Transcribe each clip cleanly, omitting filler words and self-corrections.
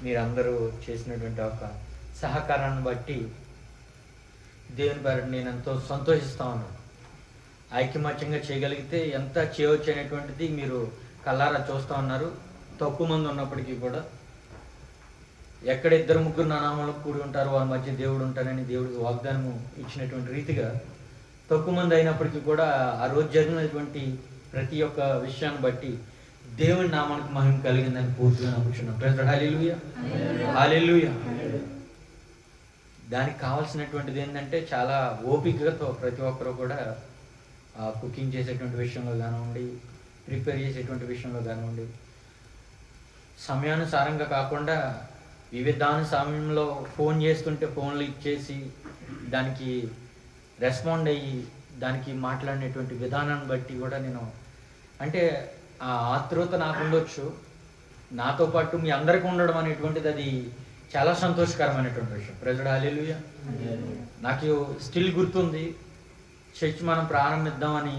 మీరందరూ చేసినటువంటి ఒక సహకారాన్ని బట్టి దేవుని పేరట నేను ఎంతో సంతోషిస్తా ఉన్నాను. ఐకమత్యంగా చేయగలిగితే ఎంత చేయవచ్చు అనేటువంటిది మీరు కళ్ళారా చూస్తూ ఉన్నారు. తక్కువ మంది ఉన్నప్పటికీ కూడా ఎక్కడ 2-3 నా నామంలో కూడి ఉంటారో వారి మధ్య దేవుడు ఉంటానని దేవుడికి వాగ్దానము ఇచ్చినటువంటి రీతిగా తక్కువ మంది అయినప్పటికీ కూడా ఆ రోజు జరిగినటువంటి ప్రతి ఒక్క విషయాన్ని బట్టి దేవుని నామానికి మహిమ కలిగిందని పూర్తిగా నమ్ముచున్నాం. ప్రైజ్ హల్లెలూయా, హల్లెలూయా. దానికి కావాల్సినటువంటిది ఏంటంటే చాలా ఓపికతో ప్రతి ఒక్కరు కూడా కుకింగ్ చేసేటువంటి విషయంలో కానివ్వండి, ప్రిపేర్ చేసేటువంటి విషయంలో కానివ్వండి, సమయానుసారంగా కాకుండా వివిధాన సమయంలో ఫోన్ చేస్తుంటే ఫోన్లు ఇచ్చేసి దానికి రెస్పాండ్ అయ్యి దానికి మాట్లాడినటువంటి విధానాన్ని బట్టి కూడా నేను అంటే ఆ ఆతృత నాకు ఉండొచ్చు, నాతో పాటు మీ అందరికీ ఉండడం అనేటువంటిది అది చాలా సంతోషకరమైనటువంటి విషయం. ప్రైజ్ హల్లెలూయా. నాకు స్టిల్ గుర్తుంది, చర్చ్ మనం ప్రారంభిద్దామని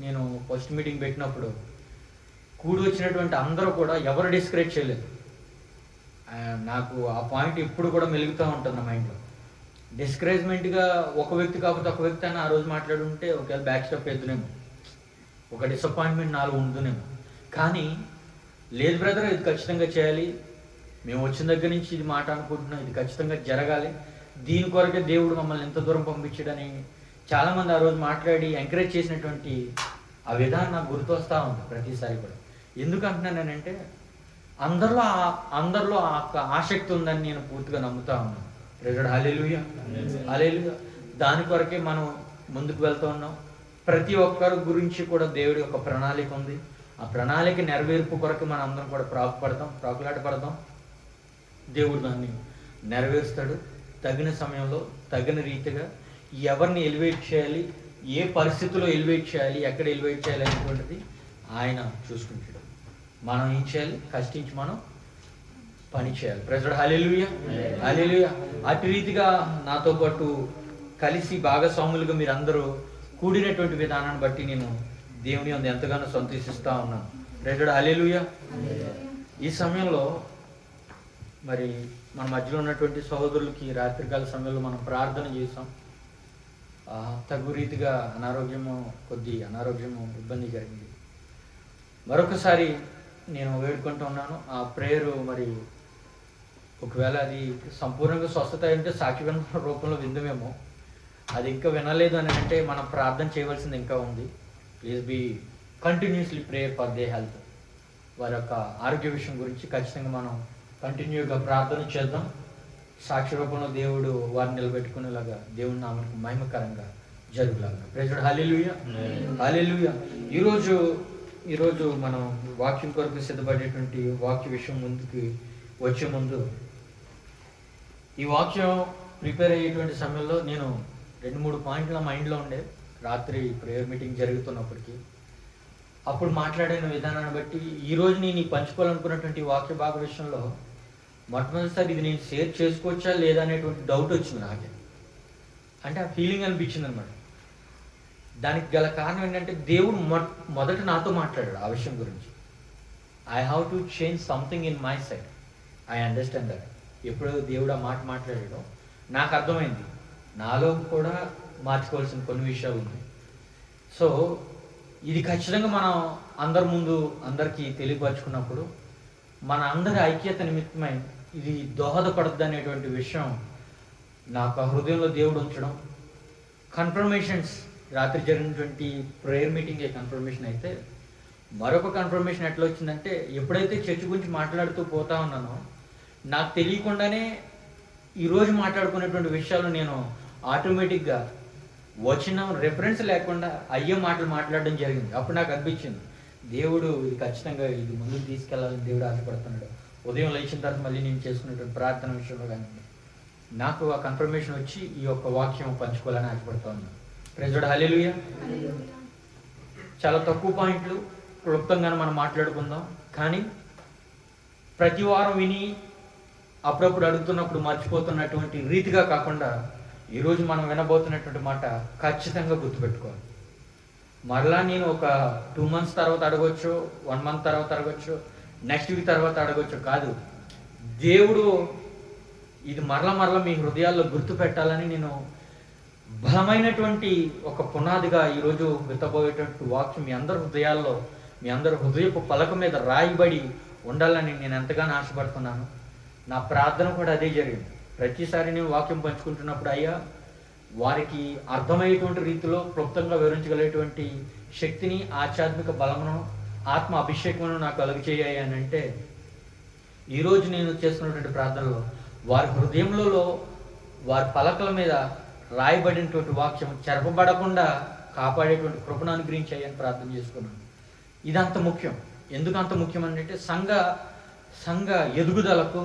నేను ఫస్ట్ మీటింగ్ పెట్టినప్పుడు కూడి వచ్చినటువంటి అందరూ కూడా ఎవరు డిస్కరేజ్ చేయలేదు. నాకు ఆ పాయింట్ ఇప్పుడు కూడా మెలుగుతూ ఉంటుంది నా మైండ్లో. డిస్కరేజ్మెంట్గా ఒక వ్యక్తి కాకపోతే ఒక వ్యక్తి అని ఆ రోజు మాట్లాడుంటే ఒకవేళ బ్యాక్ స్టెప్ ఎద్దునేమో, ఒక డిసప్పాయింట్మెంట్ నాలో ఉండునేమో. కానీ లేదు బ్రదర్, ఇది ఖచ్చితంగా చేయాలి, మేము వచ్చిన దగ్గర నుంచి ఇది మాట అనుకుంటున్నాం, ఇది ఖచ్చితంగా జరగాలి, దీని కొరకే దేవుడు మమ్మల్ని ఎంత దూరం పంపించడని చాలామంది ఆ రోజు మాట్లాడి ఎంకరేజ్ చేసినటువంటి ఆ విధానం నాకు గుర్తు వస్తూ ఉంది ప్రతిసారి కూడా. ఎందుకు అంటున్నానంటే అందరిలో ఆసక్తి ఉందని నేను పూర్తిగా నమ్ముతా ఉన్నాను. ప్రైజ్ హల్లెలూయా, హల్లెలూయా. దాని కొరకే మనం ముందుకు వెళ్తూ ఉన్నాం. ప్రతి ఒక్కరి గురించి కూడా దేవుడి ఒక ప్రణాళిక ఉంది. ఆ ప్రణాళిక నెరవేర్పు కొరకు మనం అందరం కూడా ప్రాకులాటపడదాం. దేవుడు దాన్ని నెరవేరుస్తాడు. తగిన సమయంలో తగిన రీతిగా ఎవరిని ఎలివేట్ చేయాలి, ఏ పరిస్థితుల్లో ఎలివేట్ చేయాలి, ఎక్కడ ఎలివేట్ చేయాలి అనేటువంటిది ఆయన చూసుకుంటాడు. మనం ఏం చేయాలి? కష్టించి మనం పని చేయాలి. ప్రైజ్ హల్లెలూయా, హల్లెలూయా. అటు రీతిగా నాతో పాటు కలిసి భాగస్వాములుగా మీరందరూ కూడినటువంటి విధానాన్ని బట్టి నేను దేవుని అందు ఎంతగానో సంతోషిస్తూ ఉన్నాను. ప్రైజ్ హల్లెలూయా. ఈ సమయంలో మరి మన మధ్యలో ఉన్నటువంటి సహోదరులకి రాత్రికాల సమయంలో మనం ప్రార్థన చేసాం. తగు రీతిగా అనారోగ్యము ఇబ్బంది జరిగింది. మరొకసారి నేను వేడుకుంటూ ఉన్నాను, ఆ ప్రేయర్ మరి ఒకవేళ అది సంపూర్ణంగా స్వస్థత అంటే సాక్షి విన్న రూపంలో విందుమేమో, అది ఇంకా వినలేదు అని అంటే మనం ప్రార్థన చేయవలసింది ఇంకా ఉంది. Please be continuously pray for their health. వారి యొక్క ఆరోగ్య విషయం గురించి ఖచ్చితంగా మనం కంటిన్యూగా ప్రార్థన చేద్దాం. సాక్షి రూపంలో దేవుడు వారిని నిలబెట్టుకునేలాగా దేవుని నామానికి మహిమకరంగా జరుగులాగా. ప్రైజ్ హల్లెలూయా, హల్లెలూయా. ఈరోజు మనం వాక్యం కొరకు సిద్ధపడేటువంటి వాక్య విషయం ముందుకు వచ్చే ముందు ఈ వాక్యం ప్రిపేర్ అయ్యేటువంటి సమయంలో నేను 2-3 పాయింట్ల మైండ్లో ఉండే. రాత్రి ప్రేయర్ మీటింగ్ జరుగుతున్నప్పటికీ అప్పుడు మాట్లాడిన విధానాన్ని బట్టి ఈరోజు నేను పంచుకోవాలనుకున్నటువంటి వాక్య భాగ విషయంలో మొట్టమొదటిసారి ఇది నేను షేర్ చేసుకోవచ్చా లేదా అనేటువంటి డౌట్ వచ్చింది నాకే. అంటే ఆ ఫీలింగ్ అనిపించింది అనమాట. దానికి గల కారణం ఏంటంటే దేవుడు మొదట నాతో మాట్లాడాడు ఆ విషయం గురించి. I have to change something in my side. I understand that. ఎప్పుడు దేవుడు ఆ మాట మాట్లాడాడో నాకు అర్థమైంది, నాలో కూడా మార్చుకోవాల్సిన కొన్ని విషయాలు ఉన్నాయి. సో ఇది ఖచ్చితంగా మనం అందరి ముందు అందరికీ తెలియపరచుకున్నప్పుడు మన అందరి ఐక్యత నిమిత్తమై ఇది దోహదపడద్దు అనేటువంటి విషయం నాకు హృదయంలో దేవుడు ఉంచడం. కన్ఫర్మేషన్స్ రాత్రి జరిగినటువంటి ప్రేయర్ మీటింగ్ కన్ఫర్మేషన్ అయితే మరొక కన్ఫర్మేషన్ ఎట్లా వచ్చిందంటే, ఎప్పుడైతే చర్చ్ గురించి మాట్లాడుతూ పోతా ఉన్నానో నాకు తెలియకుండానే ఈరోజు మాట్లాడుకునేటువంటి విషయాలు నేను ఆటోమేటిక్గా వచ్చిన రెఫరెన్స్ లేకుండా అయ్యే మాటలు మాట్లాడడం జరిగింది. అప్పుడు నాకు అనిపించింది దేవుడు ఇది ఖచ్చితంగా ఇది ముందుకు తీసుకెళ్లాలని దేవుడు ఆశపడుతున్నాడు. ఉదయం లేచిన తర్వాత మళ్ళీ నేను చేసుకునేటువంటి ప్రార్థన విషయంలో కానీ నాకు ఆ కన్ఫర్మేషన్ వచ్చి ఈ యొక్క వాక్యం పంచుకోవాలని ఆశపడుతూ ఉన్నాను. ప్రైజ్ హల్లెలూయా. చాలా తక్కువ పాయింట్లు క్లుప్తంగానే మనం మాట్లాడుకుందాం. కానీ ప్రతి వారం విని అప్పుడప్పుడు అడుగుతున్నప్పుడు మర్చిపోతున్నటువంటి రీతిగా కాకుండా ఈరోజు మనం వినబోతున్నటువంటి మాట ఖచ్చితంగా గుర్తుపెట్టుకోవాలి. మరలా నేను ఒక 2 months తర్వాత అడగొచ్చు, 1 month తర్వాత అడగొచ్చు, నెక్స్ట్ వీక్ తర్వాత అడగొచ్చు కాదు. దేవుడు ఇది మరల మీ హృదయాల్లో గుర్తు పెట్టాలని నేను బలమైనటువంటి ఒక పునాదిగా ఈరోజు విత్తబోయేటువంటి వాక్యం మీ అందరి హృదయాల్లో, మీ అందరి హృదయపు పలక మీద రాయబడి ఉండాలని నేను ఎంతగానో ఆశపడుతున్నాను. నా ప్రార్థన కూడా అదే జరిగింది. ప్రతిసారి నేను వాక్యం పంచుకుంటున్నప్పుడు అయ్యా వారికి అర్థమయ్యేటువంటి రీతిలో క్లుప్తంగా వివరించగలిగేటువంటి శక్తిని, ఆధ్యాత్మిక బలమును, ఆత్మ అభిషేకమును నాకు కలుగజేయాలి అని అంటే ఈరోజు నేను చేస్తున్నటువంటి ప్రార్థనలో వారి హృదయంలో, వారి పలకల మీద రాయబడినటువంటి వాక్యం చెరపబడకుండా కాపాడేటువంటి కృపను అనుగ్రహించాయి అని ప్రార్థన చేసుకున్నాను. ఇది అంత ముఖ్యం. ఎందుకు అంత ముఖ్యం అంటే సంఘ ఎదుగుదలకు,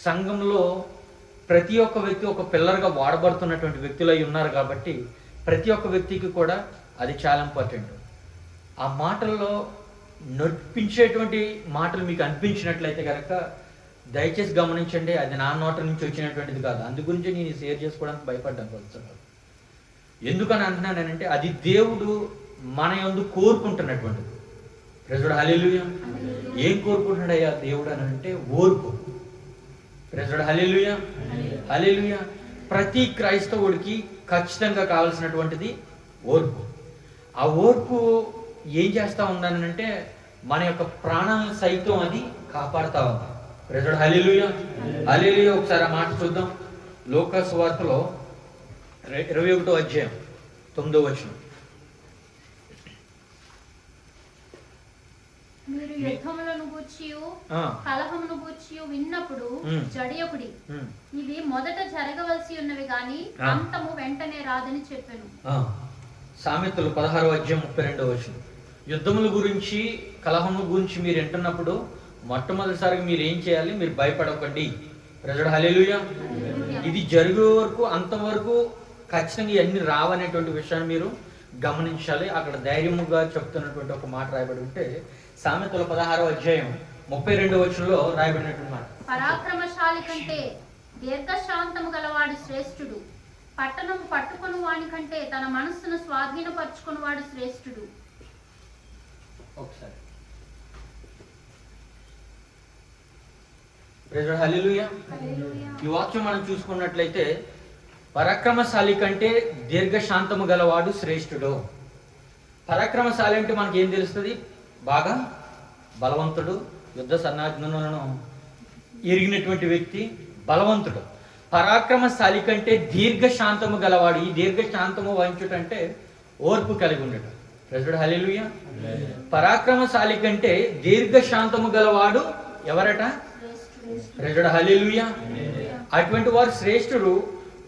సంఘంలో ప్రతి ఒక్క వ్యక్తి ఒక పిల్లర్గా వాడబడుతున్నటువంటి వ్యక్తులు అయి ఉన్నారు కాబట్టి ప్రతి ఒక్క వ్యక్తికి కూడా అది చాలా ఇంపార్టెంట్. ఆ మాటల్లో నొప్పించేటువంటి మాటలు మీకు అనిపించినట్లయితే కనుక దయచేసి గమనించండి, అది నా నోట నుంచి వచ్చినటువంటిది కాదు. అందు గురించి నేను షేర్ చేసుకోవడానికి భయపడ్డాను కొంచెం. ఎందుకని అంటున్నానంటే అది దేవుడు మన యందు కోరుకుంటున్నటువంటిది. ప్రెజుడు హల్లెలూయా. ఏం కోరుకుంటున్నాడయ్యా దేవుడు అని అంటే ఓర్పు. ప్రెజుడు హల్లెలూయా, హల్లెలూయా. ప్రతి క్రైస్తవుడికి ఖచ్చితంగా కావాల్సినటువంటిది ఓర్పు. ఆ ఓర్పు ఏం చేస్తూ ఉందనంటే మన యొక్క ప్రాణాలను సైతం అది కాపాడుతూ ఉంది. ప్రెజుడు హల్లెలూయా, హల్లెలూయా. ఒకసారి ఆ మాట చూద్దాం. లూకా సువార్తలో 21వ అధ్యాయం 9వ వచనం. మీరు యుద్ధములను గూర్చియు కలహమును గూర్చియు విన్నప్పుడు జడియకుడి, ఇవి మొదట జరగవలసి ఉన్నవి గాని అంతము వెంటనే రాదని చెప్పాను. సామెతలు 16వ అధ్యాయం 32వ వచనం. యుద్ధముల గురించి, కలహముల గురించి మీరు వింటున్నప్పుడు మొట్టమొదటిసారిగా మీరు ఏం చేయాలి? మీరు భయపడకండి. ప్రెజుడు హల్లెలూయా. ఇది జరిగే వరకు, అంతవరకు ఖచ్చితంగా ఇవన్నీ రావనేటువంటి విషయాన్ని మీరు గమనించాలి. అక్కడ ధైర్యముగా చెప్తున్నటువంటి ఒక మాట రాయబడి ఉంటే సామెతలు 16వ అధ్యాయం 32వ వచనంలో రాయబడినటువంటి మాట, పరాక్రమశాలి కంటే దీర్ఘశాంతము గలవాడు శ్రేష్ఠుడు, పట్టణము పట్టుకుని వాని కంటే తన మనస్సును స్వాధీనపరచుకుని వాడు శ్రేష్ఠుడు. ఒకసారి ప్రైజ్ హల్లెలూయా. ఈ వాక్యం మనం చూసుకున్నట్లయితే పరాక్రమశాలి కంటే దీర్ఘశాంతము గలవాడు శ్రేష్ఠుడు. పరాక్రమశాలి అంటే మనకి ఏం తెలుస్తుంది? బాగా బలవంతుడు, యుద్ధ సన్నాహలను ఎరిగినటువంటి వ్యక్తి బలవంతుడు. పరాక్రమశాలి కంటే దీర్ఘశాంతము గలవాడు. ఈ దీర్ఘశాంతము వహించుటంటే ఓర్పు కలిగి ఉండటం. ప్రైజ్ హల్లెలూయా. పరాక్రమశాలి కంటే దీర్ఘశాంతము గలవాడు ఎవరట? ప్రైజ్ హల్లెలూయా. అటువంటి వారు శ్రేష్ఠుడు.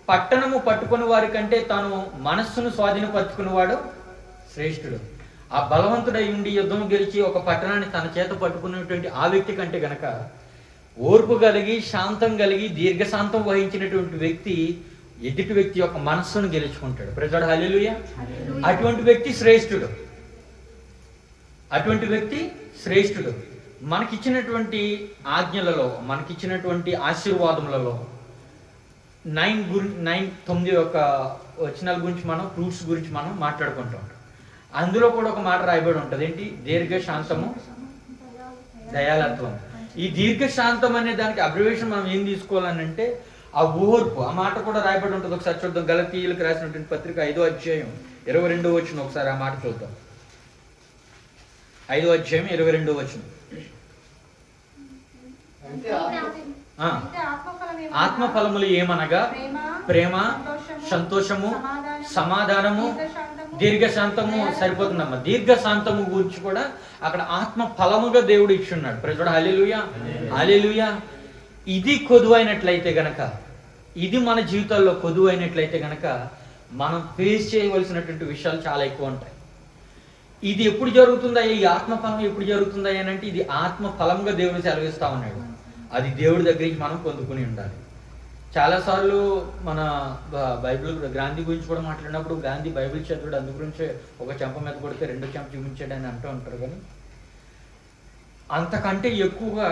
పట్టణము పట్టుకుని వారి కంటే తాను మనస్సును స్వాధీనపరచుకునేవాడు శ్రేష్ఠుడు. ఆ బలవంతుడై ఉండి యుద్ధం గెలిచి ఒక పట్టణాన్ని తన చేత పట్టుకున్నటువంటి ఆ వ్యక్తి కంటే గనక ఓర్పు కలిగి, శాంతం కలిగి, దీర్ఘశాంతం వహించినటువంటి వ్యక్తి ఎదుటి వ్యక్తి యొక్క మనస్సును గెలుచుకుంటాడు. ప్రైజ్ హల్లెలూయా. అటువంటి వ్యక్తి శ్రేష్ఠుడు. అటువంటి వ్యక్తి శ్రేష్ఠుడు. మనకిచ్చినటువంటి ఆజ్ఞలలో, మనకిచ్చినటువంటి ఆశీర్వాదములలో 9 యొక్క వచనాల గురించి మనం, ఫ్రూట్స్ గురించి మనం మాట్లాడుకుంటూ ఉంటాం. అందులో కూడా ఒక మాట రాయబడి ఉంటుంది. ఏంటి? దీర్ఘశాంతము, దయాళత్వం. ఈ దీర్ఘశాంతం అనే దానికి అబ్రివేషన్ మనం ఏం తీసుకోవాలని అంటే ఆ ఓర్పు. ఆ మాట కూడా రాయబడి ఉంటుంది. ఒకసారి చూద్దాం. గలతీయులకు రాసినటువంటి పత్రిక 5వ అధ్యాయం 22వ వచనం. ఒకసారి ఆ మాట చూద్దాం. 5వ అధ్యాయం 22వ వచనం. ఆత్మఫలములు ఏమనగా ప్రేమ, సంతోషము, సమాధానము, దీర్ఘశాంతము. సరిపోతుందమ్మా. దీర్ఘశాంతము గురించి కూడా అక్కడ ఆత్మ ఫలముగా దేవుడు ఇచ్చున్నాడు. ప్రైజ్ హల్లెలూయా, హల్లెలూయా. ఇది కొదువైనట్లయితే గనక, ఇది మన జీవితాల్లో కొదువైనట్లయితే గనక మనం ఫేస్ చేయవలసినటువంటి విషయాలు చాలా ఎక్కువ ఉంటాయి. ఇది ఎప్పుడు జరుగుతుందా? ఈ ఆత్మఫలం ఎప్పుడు జరుగుతుందా అని అంటే ఇది ఆత్మ ఫలంగా దేవుడు సెలవిస్తా ఉన్నాడు. అది దేవుడి దగ్గర నుంచి మనం పొందుకుని ఉండాలి. చాలాసార్లు మన బైబిల్ గాంధీ గురించి కూడా మాట్లాడినప్పుడు గాంధీ బైబిల్ చదువుడు, అందు గురించి ఒక చెంప మీద కొడితే రెండో చెంప చూపించాడు అని అంటూ ఉంటారు. కానీ అంతకంటే ఎక్కువగా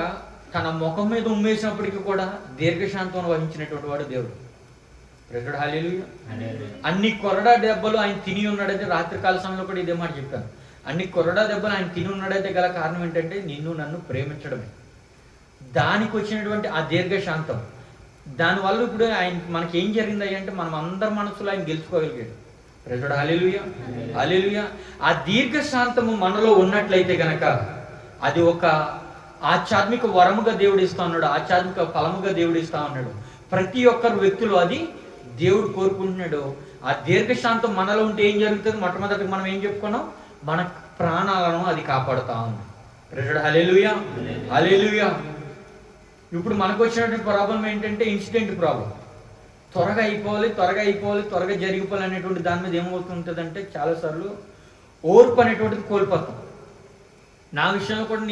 తన ముఖం మీద ఉమ్మేసినప్పటికీ కూడా దీర్ఘశాంతం వహించినటువంటి వాడు దేవుడు. ప్రైజ్ హల్లెలూయా. అన్ని కొరడా దెబ్బలు ఆయన తిని ఉన్నాడైతే, రాత్రికాల సమయంలో కూడా ఇదే మాట చెప్పాను. అన్ని కొరడా దెబ్బలు ఆయన తిని ఉన్నాడైతే గల కారణం ఏంటంటే నిన్ను నన్ను ప్రేమించడమే. దానికి వచ్చినటువంటి ఆ దీర్ఘశాంతం, దానివల్ల ఇప్పుడు ఆయన మనకి ఏం జరిగింది అంటే మనం అందరి మనసులో ఆయన గెలుచుకోగలిగాడు. ప్రజడు హల్లెలూయా, హల్లెలూయా. ఆ దీర్ఘశాంతము మనలో ఉన్నట్లయితే గనక అది ఒక ఆధ్యాత్మిక వరముగా దేవుడు ఇస్తా ఉన్నాడు, ఆధ్యాత్మిక ఫలముగా దేవుడు ఇస్తా ఉన్నాడు. ప్రతి ఒక్కరు వ్యక్తులు అది దేవుడు కోరుకుంటున్నాడు. ఆ దీర్ఘశాంతం మనలో ఉంటే ఏం జరుగుతుంది? మొట్టమొదటి మనం ఏం చెప్పుకున్నాం? మన ప్రాణాలను అది కాపాడుతా ఉంది. ప్రజడు హల్లెలూయా, హల్లెలూయా. ఇప్పుడు మనకు వచ్చినటువంటి ప్రాబ్లం ఏంటంటే ఇన్సిడెంట్ ప్రాబ్లం. త్వరగా అయిపోవాలి, త్వరగా అయిపోవాలి, త్వరగా జరిగిపోవాలి అనేటువంటి దాని మీద ఏమవుతుంటుందంటే చాలాసార్లు ఓర్పు అనేటువంటిది కోల్పోతాం. నా విషయంలో కూడా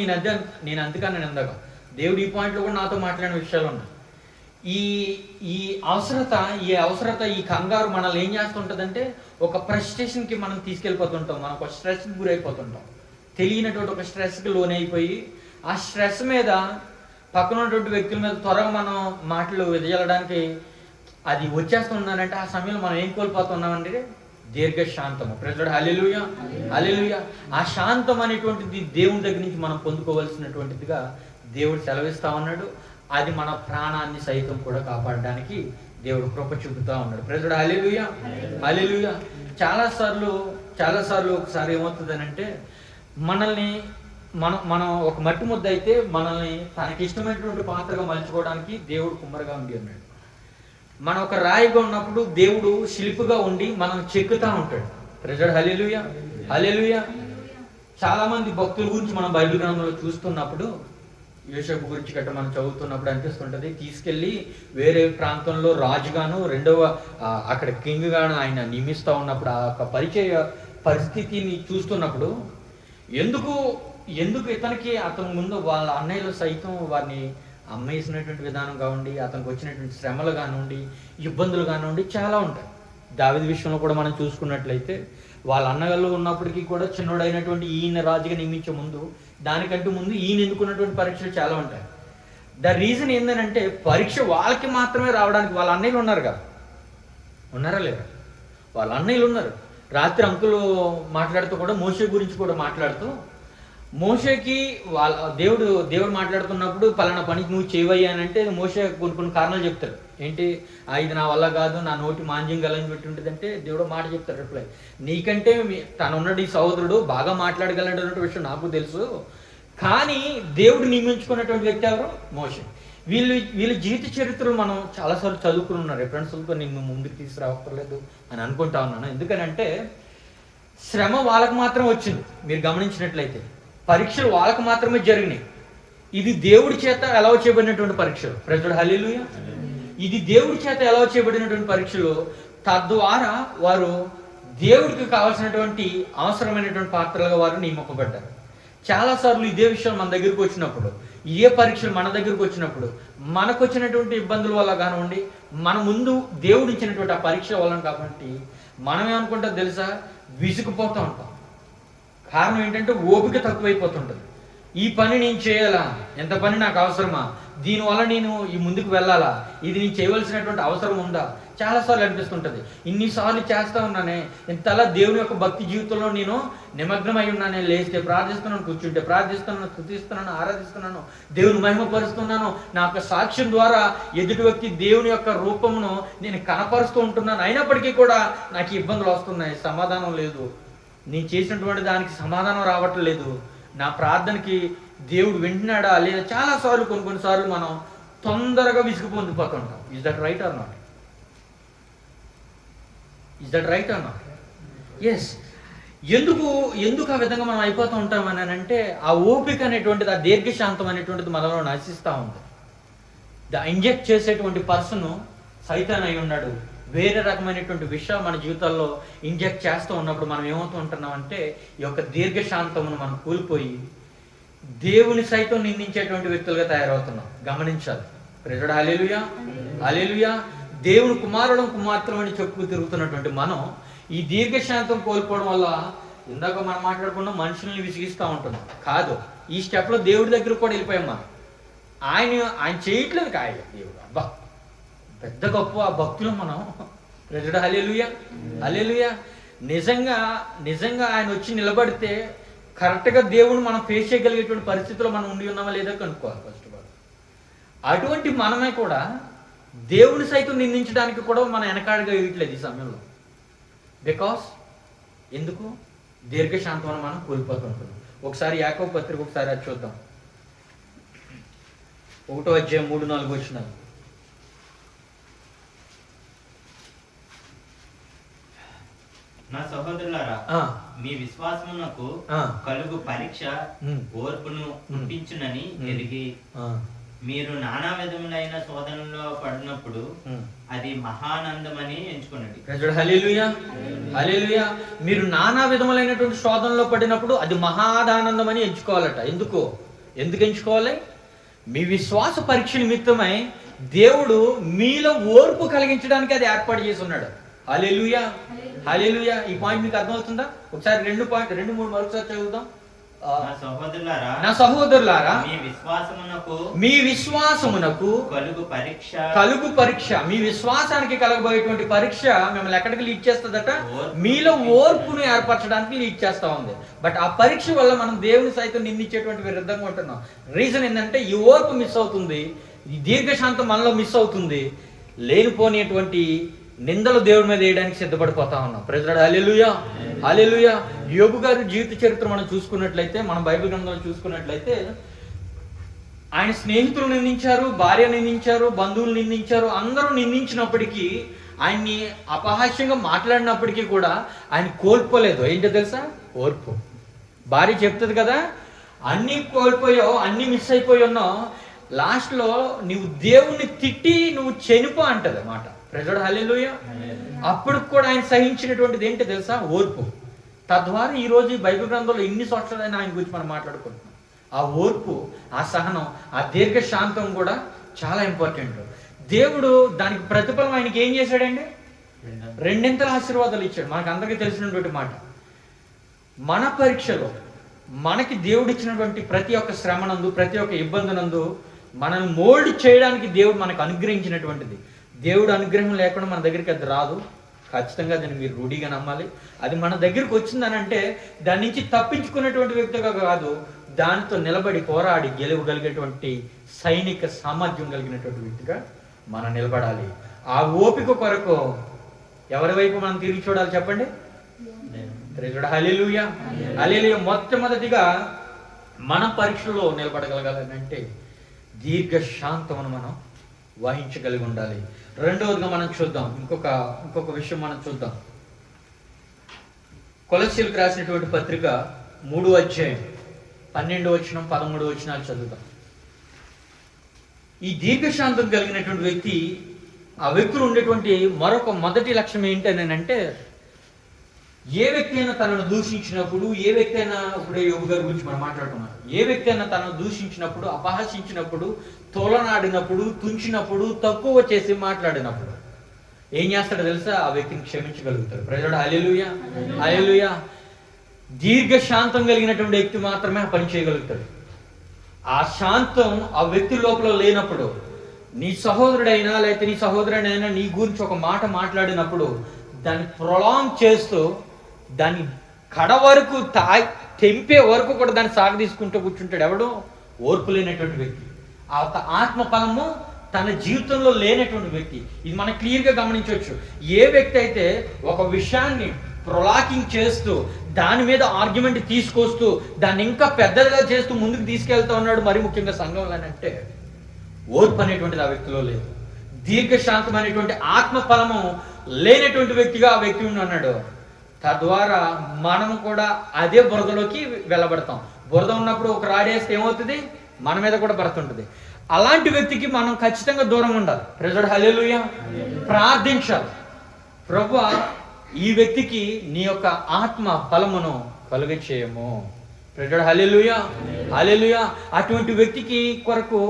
నేను అందుకని ఇందాక దేవుడు ఈ పాయింట్లో కూడా నాతో మాట్లాడిన విషయాలు ఉన్నాయి. ఈ అవసరత ఈ కంగారు మనల్ని ఏం చేస్తుంటుందంటే ఒక ఫ్రస్ట్రేషన్కి మనం తీసుకెళ్ళిపోతుంటాం, మనం ఒక స్ట్రెస్కి గురైపోతుంటాం. తెలియనటువంటి ఒక స్ట్రెస్కి లోనైపోయి ఆ స్ట్రెస్ మీద పక్కన ఉన్నటువంటి వ్యక్తుల మీద త్వరగా మనం మాటలు వెదజల్లడానికి అది వచ్చేస్తున్నానంటే ఆ సమయంలో మనం ఏం కోల్పోతున్నామంటే దీర్ఘశాంతము. ప్రెజెంట్ హల్లెలూయా, హల్లెలూయా. ఆ శాంతం అనేటువంటిది దేవుని దగ్గర నుంచి మనం పొందుకోవాల్సినటువంటిదిగా దేవుడు సెలవిస్తా ఉన్నాడు. అది మన ప్రాణాన్ని సైతం కూడా కాపాడడానికి దేవుడు కృప చూపుతా ఉన్నాడు. ప్రెజెంట్ హల్లెలూయా, హల్లెలూయా. చాలాసార్లు ఒకసారి ఏమవుతుందనంటే మనల్ని మనం ఒక మట్టి ముద్ద అయితే మనల్ని తనకి ఇష్టమైనటువంటి పాత్రగా మలుచుకోవడానికి దేవుడు కుమ్మరిగా ఉండి ఉన్నాడు. మనం ఒక రాయిగా ఉన్నప్పుడు దేవుడు శిల్పుగా ఉండి మనం చెక్కుతా ఉంటాడు. ప్రెజెంట్ హల్లెలూయా, హల్లెలూయా. చాలా మంది భక్తుల గురించి మనం బైబిల్ గ్రంథంలో చూస్తున్నప్పుడు, యోసేపు గురించి గట్ట మనం చదువుతున్నప్పుడు అనిపిస్తుంటది, తీసుకెళ్ళి వేరే ప్రాంతంలో రాజుగాను అక్కడ కింగ్ గాను ఆయన నియమిస్తూ ఉన్నప్పుడు ఆ యొక్క పరిస్థితిని చూస్తున్నప్పుడు ఎందుకు ఇతనికి అతని ముందు వాళ్ళ అన్నయ్యలు సైతం వారిని అమ్మేసినటువంటి విధానం కానివ్వండి, అతనికి వచ్చినటువంటి శ్రమలు కానివ్వండి, ఇబ్బందులు కానివ్వండి చాలా ఉంటాయి. దావీదు విషయంలో కూడా మనం చూసుకున్నట్లయితే వాళ్ళ అన్నగాళ్ళు ఉన్నప్పటికీ కూడా చిన్నోడైనటువంటి ఈయన రాజుగా నియమించే ముందు దానికంటే ముందు ఈయన ఎన్నుకున్నటువంటి పరీక్షలు చాలా ఉంటాయి. ద రీజన్ ఏంటంటే పరీక్ష వాళ్ళకి మాత్రమే రావడానికి వాళ్ళ అన్నయ్యలు ఉన్నారు కదా, ఉన్నారా లేదా? వాళ్ళ అన్నయ్యలు ఉన్నారు. రాత్రి అంకులు మాట్లాడుతూ కూడా మోషే గురించి కూడా మాట్లాడుతూ మోషేకి దేవుడు మాట్లాడుతున్నప్పుడు పలానా పనికి నువ్వు చేయవయ్యా అని అంటే మోషే కొన్ని కారణాలు చెప్తాడు. ఏంటి? ఇది నా వల్ల కాదు, నా నోటి మాంజ్యం గలని పెట్టి ఉంటుంది అంటే దేవుడు మాట చెప్తాడు. రిప్లై, నీకంటే తనున్నది సహోదరుడు బాగా మాట్లాడగలనటువంటి విషయం నాకు తెలుసు, కానీ దేవుడు నియమించుకున్నటువంటి వ్యక్తి ఎవరు? మోషే. వీళ్ళ జీవిత చరిత్రలు మనం చాలాసార్లు చదువుకుని ఉన్నారు. రిఫరెన్స్లతో నిన్ను ముందుకు తీసుకురావక్కర్లేదు అని అనుకుంటా ఉన్నాను. ఎందుకనంటే శ్రమ వాళ్ళకు మాత్రం వచ్చింది. మీరు గమనించినట్లయితే పరీక్షలు వాళ్ళకు మాత్రమే జరిగినాయి. ఇది దేవుడి చేత అలౌ చేయబడినటువంటి పరీక్షలు. ప్రైజ్ హల్లెలూయా. ఇది దేవుడి చేత అలౌ చేయబడినటువంటి పరీక్షలు. తద్వారా వారు దేవుడికి కావాల్సినటువంటి అవసరమైనటువంటి పాత్రలుగా వారు నియమింపబడ్డారు. చాలాసార్లు ఇదే విషయం మన దగ్గరికి వచ్చినప్పుడు, ఇదే పరీక్షలు మన దగ్గరికి వచ్చినప్పుడు, మనకు వచ్చినటువంటి ఇబ్బందుల వల్ల కానివ్వండి, మన ముందు దేవుడు ఇచ్చినటువంటి ఆ పరీక్ష వల్ల కాబట్టి మనం ఏమనుకుంటాం తెలుసా? విసుగుపోతూ ఉంటాం. కారణం ఏంటంటే ఓపిక తక్కువైపోతుంటుంది. ఈ పని నేను చేయాలా? ఎంత పని నాకు అవసరమా? దీనివల్ల నేను ఈ ముందుకు వెళ్ళాలా? ఇది నేను చేయవలసినటువంటి అవసరం ఉందా? చాలాసార్లు అనిపిస్తుంటుంది. ఇన్నిసార్లు చేస్తూ ఉన్నానే, ఇంతలా దేవుని యొక్క భక్తి జీవితంలో నేను నిమగ్నమై ఉన్నానే. లేస్తే ప్రార్థిస్తున్నాను, కూర్చుంటే ప్రార్థిస్తున్నాను, స్తుతిస్తున్నాను, ఆరాధిస్తున్నాను, దేవుని మహిమపరుస్తున్నాను. నా యొక్క సాక్ష్యం ద్వారా ఎదుటి వ్యక్తి దేవుని యొక్క రూపమును నేను కనపరుస్తూ ఉంటున్నాను. అయినప్పటికీ కూడా నాకు ఇబ్బందులు వస్తున్నాయి, సమాధానం లేదు, నేను చేసినటువంటి దానికి సమాధానం రావట్లేదు, నా ప్రార్థనకి దేవుడు వింటున్నాడా లేదా? చాలాసార్లు కొన్నిసార్లు మనం తొందరగా విసుగు పొందిపోతుంటాం. Is that right or not? Is that right or not? Yes. ఎందుకు ఆ విధంగా మనం అయిపోతూ ఉంటామని అంటే ఆ ఓపిక అనేటువంటిది, ఆ దీర్ఘశాంతం అనేటువంటిది మనలో నశిస్తూ ఉంది. ఇంజెక్ట్ చేసేటువంటి పర్సన్ సైతాన్ అయి ఉన్నాడు. వేరే రకమైనటువంటి విషయాలు మన జీవితాల్లో ఇంజెక్ట్ చేస్తూ ఉన్నప్పుడు మనం ఏమవుతూ ఉంటున్నామంటే ఈ యొక్క దీర్ఘశాంతమును మనం కూలిపోయి దేవుని సైతం నిందించేటువంటి వ్యక్తులుగా తయారవుతున్నాం. గమనించాలి. ప్రైజ్ హల్లెలూయా, హల్లెలూయా. దేవుని కుమార్తెలు అని చెప్పుకు తిరుగుతున్నటువంటి మనం ఈ దీర్ఘశాంతం కోల్పోవడం వల్ల ఇందాక మనం మాట్లాడుకున్న మనుషుల్ని విసిగిస్తూ ఉంటున్నాం. కాదు, ఈ స్టెప్లో దేవుడి దగ్గర కూడా వెళ్ళిపోయాం మనం. ఆయన చేయట్లేదు కాయ దేవుడు. అబ్బా పెద్ద గొప్ప ఆ భక్తులు మనం. ప్రైజ్ హల్లెలూయా, హల్లెలూయా. నిజంగా ఆయన వచ్చి నిలబడితే కరెక్ట్గా దేవుని మనం ఫేస్ చేయగలిగేటువంటి పరిస్థితిలో మనం ఉండి ఉన్నామా లేదా కనుక్కోవాలి. ఫస్ట్ ఆఫ్ ఆల్ అటువంటి మనమే కూడా దేవుని సైతం నిందించడానికి కూడా మనం వెనకాడుగా వేయట్లేదు ఈ సమయంలో. బికాస్ ఎందుకు? దీర్ఘశాంతం మనం కోల్పోతుంటున్నాం. ఒకసారి యాకోబు పత్రిక ఒకసారి అది చూద్దాం. 1వ అధ్యాయం 3-4 వచనాలు. నా సహోదరులారా, మీ విశ్వాసమునకు కలుగు పరీక్ష ఓర్పును పుట్టించునని ఎరిగి మీరు నానా విధములైన శోధనలో పడినప్పుడు అది మహానందమని ఎంచుకున్నది. హల్లెలూయా, హల్లెలూయా. మీరు నానా విధములైనటువంటి శోధనలో పడినప్పుడు అది మహాదానందం అని ఎంచుకోవాలట. ఎందుకు ఎంచుకోవాలి? మీ విశ్వాస పరీక్ష నిమిత్తమై దేవుడు మీలో ఓర్పు కలిగించడానికి అది ఏర్పాటు చేసి ఉన్నాడు. హల్లెలూయా, హల్లెలూయా. ఈ పాయింట్ మీకు అర్థమవుతుందా? ఒకసారి 2-3 మరొకసారి చదువుదాం. నా సహోదరులారా, మీ విశ్వాసమునకు కలుగు పరీక్ష, మీ విశ్వాసానికి కలగబోయేటువంటి పరీక్ష మిమ్మల్ని ఎక్కడికి లీడ్ చేస్తుందట? మీలో ఓర్పును ఏర్పరచడానికి లీడ్ చేస్తా ఉంది. బట్ ఆ పరీక్ష వల్ల మనం దేవుని సైతం నిందించేటువంటి విరుద్ధంగా ఉంటున్నాం. రీజన్ ఏంటంటే ఈ ఓర్పు మిస్ అవుతుంది, ఈ దీర్ఘశాంతం మనలో మిస్ అవుతుంది, లేనిపోనేటువంటి నిందలు దేవుడి మీద వేయడానికి సిద్ధపడిపోతా ఉన్నాం. ప్రైజ్ హల్లెలూయా, హల్లెలూయా. యోబు గారి జీవిత చరిత్ర మనం చూసుకున్నట్లయితే, మనం బైబిల్ గ్రంథంలో చూసుకున్నట్లయితే, ఆయన స్నేహితులు నిందించారు, భార్య నిందించారు, బంధువులు నిందించారు, అందరూ నిందించినప్పటికీ, ఆయన్ని అపహాస్యంగా మాట్లాడినప్పటికీ కూడా ఆయన కోల్పోలేదు. ఏంటో తెలుసా? ఓర్పు. భార్య చెప్తుంది కదా, అన్నీ కోల్పోయావు, అన్నీ మిస్ అయిపోయి ఉన్నావు, లాస్ట్లో నువ్వు దేవుణ్ణి తిట్టి నువ్వు చనిపో అంటది మాట. ప్రైజ్ హల్లెలూయా. అప్పుడు కూడా ఆయన సహించినటువంటిది ఏంటో తెలుసా? ఓర్పు. తద్వారా ఈరోజు ఈ బైబిల్ గ్రంథంలో ఎన్ని సంవత్సరాలైనా ఆయన గురించి మనం మాట్లాడుకుంటున్నాం. ఆ ఓర్పు, ఆ సహనం, ఆ దీర్ఘశాంతం కూడా చాలా ఇంపార్టెంట్. దేవుడు దానికి ప్రతిఫలం ఆయనకి ఏం చేశాడండి? 2 ఆశీర్వాదాలు ఇచ్చాడు. మనకు అందరికీ తెలిసినటువంటి మాట. మన పరీక్షలో మనకి దేవుడు ఇచ్చినటువంటి ప్రతి ఒక్క శ్రమనందు, ప్రతి ఒక్క ఇబ్బందినందు మనల్ని మోల్డ్ చేయడానికి దేవుడు మనకు అనుగ్రహించినటువంటిది. దేవుడు అనుగ్రహం లేకుండా మన దగ్గరికి అది రాదు. ఖచ్చితంగా దాన్ని మీరు రూఢిగా నమ్మాలి. అది మన దగ్గరికి వచ్చిందని అంటే దాని నుంచి తప్పించుకునేటువంటి వ్యక్తిగా కాదు, దానితో నిలబడి పోరాడి గెలవగలిగేటువంటి సైనిక సామర్థ్యం కలిగినటువంటి వ్యక్తిగా మనం నిలబడాలి. ఆ ఓపిక కొరకు ఎవరి వైపు మనం తిరిగి చూడాలి చెప్పండి? హల్లెలూయా, హల్లెలూయా. మొట్టమొదటిగా మన పరీక్షలో నిలబడగలగాలని అంటే దీర్ఘశాంతమును మనం వహించగలిగి ఉండాలి. రెండవదిగా మనం చూద్దాం, ఇంకొక విషయం మనం చూద్దాం. కొలస్సీలకు రాసినటువంటి పత్రిక 3వ అధ్యాయం 12వ వచనం 13వ వచనాలు చదువుతాం. ఈ దీర్ఘశాంతం కలిగినటువంటి వ్యక్తి, ఆ వ్యక్తులు ఉండేటువంటి మొదటి లక్ష్యం ఏంటనంటే, ఏ వ్యక్తి అయినా తనను దూషించినప్పుడు, ఏ వ్యక్తి అయినా, ఇప్పుడే యోబు గారి గురించి మనం మాట్లాడుకున్నాం, ఏ వ్యక్తి అయినా తనను దూషించినప్పుడు, అపహసించినప్పుడు, తోలనాడినప్పుడు, తుంచినప్పుడు, తక్కువ చేసి మాట్లాడినప్పుడు ఏం చేస్తాడో తెలుసా? ఆ వ్యక్తిని క్షమించగలుగుతాడు. ప్రైజ్ హల్లెలూయా, హల్లెలూయా. దీర్ఘశాంతం కలిగినటువంటి వ్యక్తి మాత్రమే ఆ పని చేయగలుగుతాడు. ఆ శాంతం ఆ వ్యక్తి లోపల లేనప్పుడు, నీ సహోదరుడైనా లేకపోతే నీ సహోదరుడైనా నీ గురించి ఒక మాట మాట్లాడినప్పుడు దాన్ని ప్రొలాంగ్ చేస్తూ దాన్ని కడ వరకు తెంపే వరకు కూడా దాన్ని సాగదీసుకుంటూ కూర్చుంటాడు. ఎవడు? ఓర్పు లేనటువంటి వ్యక్తి. ఆ ఆత్మ ఫలము తన జీవితంలో లేనటువంటి వ్యక్తి. ఇది మనం క్లియర్గా గమనించవచ్చు. ఏ వ్యక్తి అయితే ఒక విషయాన్ని ప్రొలాకింగ్ చేస్తూ దాని మీద ఆర్గ్యుమెంట్ తీసుకొస్తూ దాన్ని ఇంకా పెద్దదిగా చేస్తూ ముందుకు తీసుకెళ్తా ఉన్నాడు, మరి ముఖ్యంగా సంఘంలో అంటే ఓర్పు అనేటువంటిది ఆ వ్యక్తిలో లేదు. దీర్ఘశాంతం అనేటువంటి ఆత్మ ఫలము లేనటువంటి వ్యక్తిగా ఆ వ్యక్తి ఉన్నాడు. తద్వారా మనం కూడా అదే బురదలోకి వెళ్ళబడతాం. బురద ఉన్నప్పుడు ఒక రాడేస్తే ఏమవుతుంది? మన మీద కూడా పడుతుంటుంది. అలాంటి వ్యక్తికి మనం ఖచ్చితంగా దూరం ఉండాలి. ప్రైజ్ హల్లెలూయా. ప్రార్థించాలి, ప్రభువా ఈ వ్యక్తికి నీ యొక్క ఆత్మ ఫలమును కలుగ చేయము. ప్రైజ్ హల్లెలూయా, హల్లెలూయా. అటువంటి వ్యక్తికి కొరకు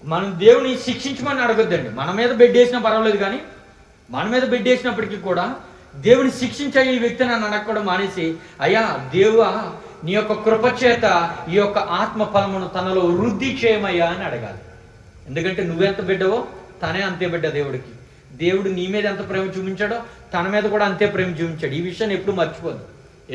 మనం దేవుని శిక్షించమని అడగొద్దండి. మన మీద బెడ్ వేసినా పర్వాలేదు, కానీ మన మీద బెడ్ వేసినప్పటికీ కూడా దేవుని శిక్షించే ఈ వ్యక్తిని నన్ను అడగడం మానేసి, అయ్యా దేవా నీ యొక్క కృపచేత ఈ యొక్క ఆత్మ ఫలమును తనలో వృద్ధి చేయమయ్యా అని అడగాలి. ఎందుకంటే నువ్వెంత బిడ్డవో తనే అంతే బిడ్డ దేవుడికి. దేవుడు నీ మీద ఎంత ప్రేమ చూపించాడో తన మీద కూడా అంతే ప్రేమ చూపించాడు. ఈ విషయాన్ని ఎప్పుడు మర్చిపోదు.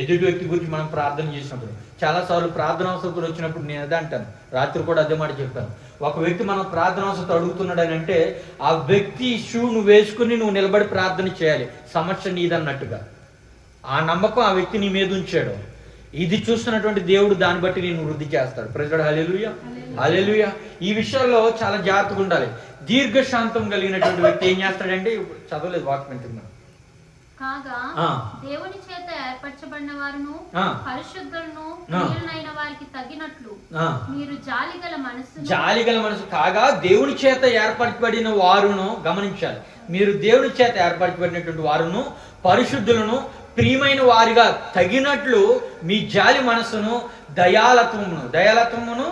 ఎదుటి వ్యక్తి గురించి మనం ప్రార్థన చేసినప్పుడు. చాలాసార్లు ప్రార్థన అవసరం వచ్చినప్పుడు నేను అదే అంటాను, రాత్రి కూడా అదే మాట చెప్పాను. ఒక వ్యక్తి మనం ప్రార్థన అవసరం అడుగుతున్నాడు అని అంటే ఆ వ్యక్తి షూ నువ్వు వేసుకుని నువ్వు నిలబడి ప్రార్థన చేయాలి, సమస్య నీదన్నట్టుగా. ఆ నమ్మకం ఆ వ్యక్తి నీ మీద ఉంచాడు. ఇది చూస్తున్నటువంటి దేవుడు దాన్ని బట్టి నేను వృద్ధి చేస్తాడు. ప్రైజ్ హల్లెలూయా, హల్లెలూయా. ఈ విషయాల్లో చాలా జాగ్రత్తగా ఉండాలి. దీర్ఘశాంతం కలిగినటువంటి వ్యక్తి ఏం చేస్తాడంటే, చదవలేదు వాక్యం కాగా దేవుని చేత ఏర్పరచబడిన వారును పరిశుద్ధులను ప్రియులైన వారికి తగినట్లు మీరు జాలిగల మనసు కాగా దేవుని చేత ఏర్పరచబడిన వారును, గమనించాలి, మీరు దేవుని చేత ఏర్పరచబడినటువంటి వారును పరిశుద్ధులను ప్రియమైన వారిగా తగినట్లు మీ జాలి మనసును దయాలత్వమును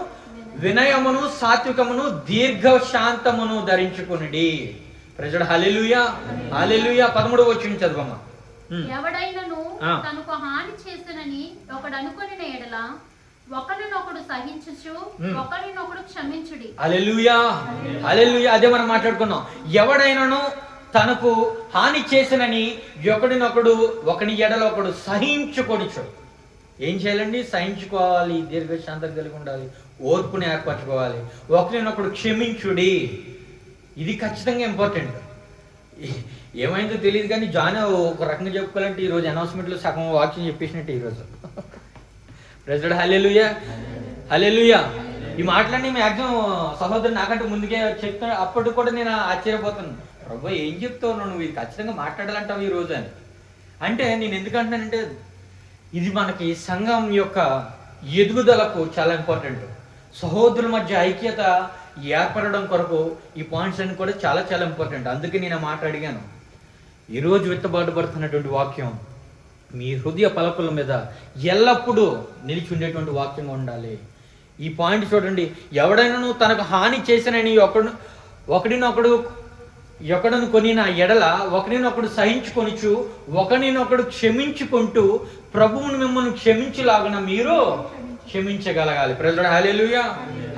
వినయమును సాత్వికమును దీర్ఘశాంతమును ధరించుకునుడి. ప్రజలు హల్లెలూయా, హల్లెలూయా. 13వ వచనం చదవమ్మా. ఎవడైనను తనకు హాని చేసినని ఒకడు అనుకొనిన ఎడల ఒకరినొకడు సహించుచు ఒకరినొకడు క్షమించుడి. హల్లెలూయా, హల్లెలూయా. అదే మనం మాట్లాడుకున్నాం. ఎవడైనను తనకు హాని చేసినని ఒకని ఎడల ఒకడు సహించుకొనిచు. ఏం చేయాలండి? సహించుకోవాలి, దీర్ఘశాంతం కలిగి ఉండాలి, ఓర్పుని ఏర్పరచుకోవాలి, ఒకరినొకడు క్షమించుడి. ఇది ఖచ్చితంగా ఇంపార్టెంట్. ఏమైందో తెలియదు కానీ జాన్ ఒక రకంగా చెప్పుకోవాలంటే ఈరోజు అనౌన్స్మెంట్లో సగం వాక్యం చెప్పేసినట్టు ఈరోజు. ప్రెసిడెంట్ హల్లెలూయా, హల్లెలూయా. ఈ మాటలన్నీ మ్యాక్సిమం సహోదరు నాకంటే ముందుకే చెప్తాను. అప్పటికి కూడా నేను ఆశ్చర్యపోతాను, ప్రభు ఏం చెప్తావు నువ్వు, ఇది ఖచ్చితంగా మాట్లాడాలంటావు ఈ రోజు అని. అంటే నేను ఎందుకంటున్నానంటే ఇది మనకి సంఘం యొక్క ఎదుగుదలకు చాలా ఇంపార్టెంట్. సహోదరుల మధ్య ఐక్యత ఏర్పడడం కొరకు ఈ పాయింట్స్ అన్ని కూడా చాలా చాలా ఇంపార్టెంట్. అందుకే నేను మాట అడిగాను. ఈరోజు విత్తబాటుపడుతున్నటువంటి వాక్యం మీ హృదయ పలకల మీద ఎల్లప్పుడూ నిలిచి ఉండేటువంటి వాక్యంగా ఉండాలి. ఈ పాయింట్ చూడండి. ఎవడైనా తనకు హాని చేసినని ఒకడినొకడు కొనిన ఎడల ఒకరినొకడు సహించుకొనిచు ఒకరినొకడు క్షమించుకుంటూ ప్రభువును మిమ్మల్ని క్షమించలాగున మీరు క్షమించగలగాలి. ప్రైజ్ హల్లెలూయా,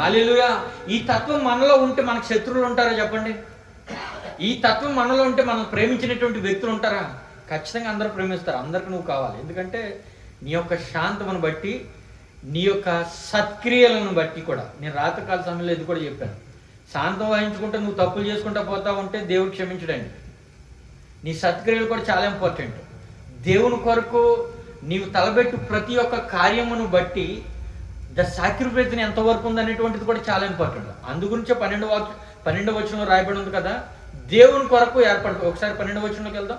హల్లెలూయా. ఈ తత్వం మనలో ఉంటే మనకు శత్రువులు ఉంటారా చెప్పండి? ఈ తత్వం మనలో ఉంటే మనం ప్రేమించినటువంటి వ్యక్తులు ఉంటారా? ఖచ్చితంగా అందరూ ప్రేమిస్తారు. అందరికి నువ్వు కావాలి. ఎందుకంటే నీ యొక్క శాంతమును బట్టి, నీ యొక్క సత్క్రియలను బట్టి కూడా. నేను రాత్రికాల సమయంలో ఇది కూడా చెప్పాను. శాంతం వహించుకుంటే నువ్వు తప్పులు చేసుకుంటా పోతా ఉంటే దేవుడు క్షమించడండి. నీ సత్క్రియలు కూడా చాలా ఇంపార్టెంట్. దేవుని కొరకు నీవు తలబెట్టు ప్రతి ఒక్క కార్యమును బట్టి ద సాక్రిఫైస్ ఎంతవరకు ఉందనేటువంటిది కూడా చాలా ఇంపార్టెంట్. అందుగురించే 12వ వచనంలో రాయబడి ఉంది కదా, దేవుని కొరకు ఏర్పడు. ఒకసారి 12వ వచనంలోకి వెళ్దాం.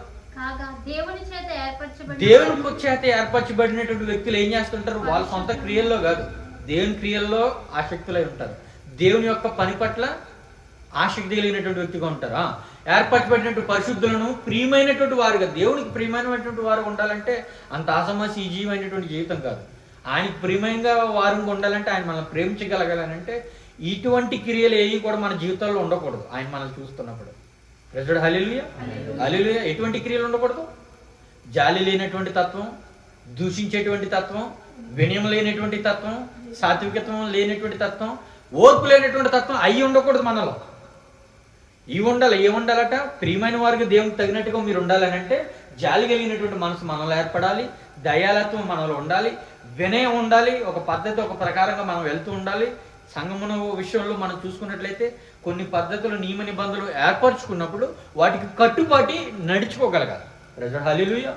దేవుని చేత ఏర్పరచబడినటువంటి వ్యక్తులు ఏం చేస్తుంటారు? వాళ్ళ సొంత క్రియల్లో కాదు, దేవుని క్రియల్లో ఆసక్తులై ఉంటారు. దేవుని యొక్క పని పట్ల ఆసక్తి కలిగినటువంటి వ్యక్తిగా ఉంటారు. ఏర్పరచబడినటువంటి పరిశుద్ధులను ప్రియమైనటువంటి వారుగా, దేవునికి ప్రియమైనటువంటి వారు ఉండాలంటే అంత ఆసమాసి ఈజీమైనటువంటి జీవితం కాదు. ఆయనకి ప్రియమైనగా వారంగా ఉండాలంటే, ఆయన మనల్ని ప్రేమించగలగాలంటే ఇటువంటి క్రియలు ఏవి కూడా మన జీవితాల్లో ఉండకూడదు. ఆయన మనల్ని చూస్తున్నప్పుడు. ప్రెసిడెంట్ హల్లెలూయా, హల్లెలూయా. ఎటువంటి క్రియలు ఉండకూడదు? జాలి లేనటువంటి తత్వం, దూషించేటువంటి తత్వం, వినయం లేనటువంటి తత్వం, సాత్వికత్వం లేనటువంటి తత్వం, ఓర్పు లేనటువంటి తత్వం అవి ఉండకూడదు మనలో. ఇవి ఉండాలి. ఏముండాలట? ప్రియమైన వారికి దేవునికి తగినట్టుగా మీరు ఉండాలని అంటే జాలి కలిగినటువంటి మనసు మనలో ఏర్పడాలి, దయాలత్వం మనలో ఉండాలి, వినయం ఉండాలి, ఒక పద్ధతి ఒక ప్రకారంగా మనం వెళ్తూ ఉండాలి. సంగమున విషయంలో మనం చూసుకున్నట్లయితే కొన్ని పద్ధతులు, నియమ నిబంధనలు ఏర్పరచుకున్నప్పుడు వాటికి కట్టుబాటి నడుచుకోగలగాలి. హల్లెలూయా,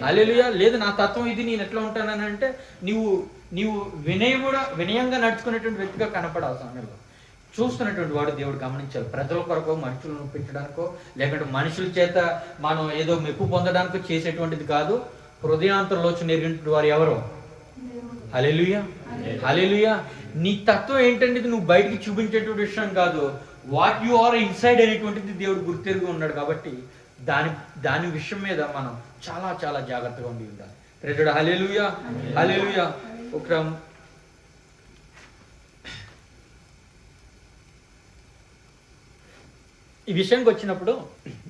హల్లెలూయా. లేదు నా తత్వం ఇది, నేను ఎట్లా ఉంటానని అంటే నీవు వినయంగా నడుచుకునేటువంటి వ్యక్తిగా కనపడాలి. సమయంలో చూస్తున్నటువంటి వాడు దేవుడు గమనించాలి. ప్రజల కొరకు, మనుషులను పెంచడానికో లేకుంటే మనుషుల చేత మనం ఏదో మెప్పు పొందడానికో చేసేటువంటిది కాదు. హృదయాంతరంలోచన ఎరిగినటువంటి వారు ఎవరు? హల్లెలూయా, హల్లెలూయా. నీ తత్వం ఏంటంటే నువ్వు బయటికి చూపించేటువంటి విషయం కాదు, వాట్ యు ఆర్ ఇన్సైడ్ అనేటువంటిది దేవుడు గుర్తెరిగి ఉన్నాడు. కాబట్టి దాని విషయం మీద మనం చాలా చాలా జాగ్రత్తగా ఉండాలి. ప్రైజ్ హల్లెలూయా, హల్లెలూయా. ఒక ఈ విషయానికి వచ్చినప్పుడు,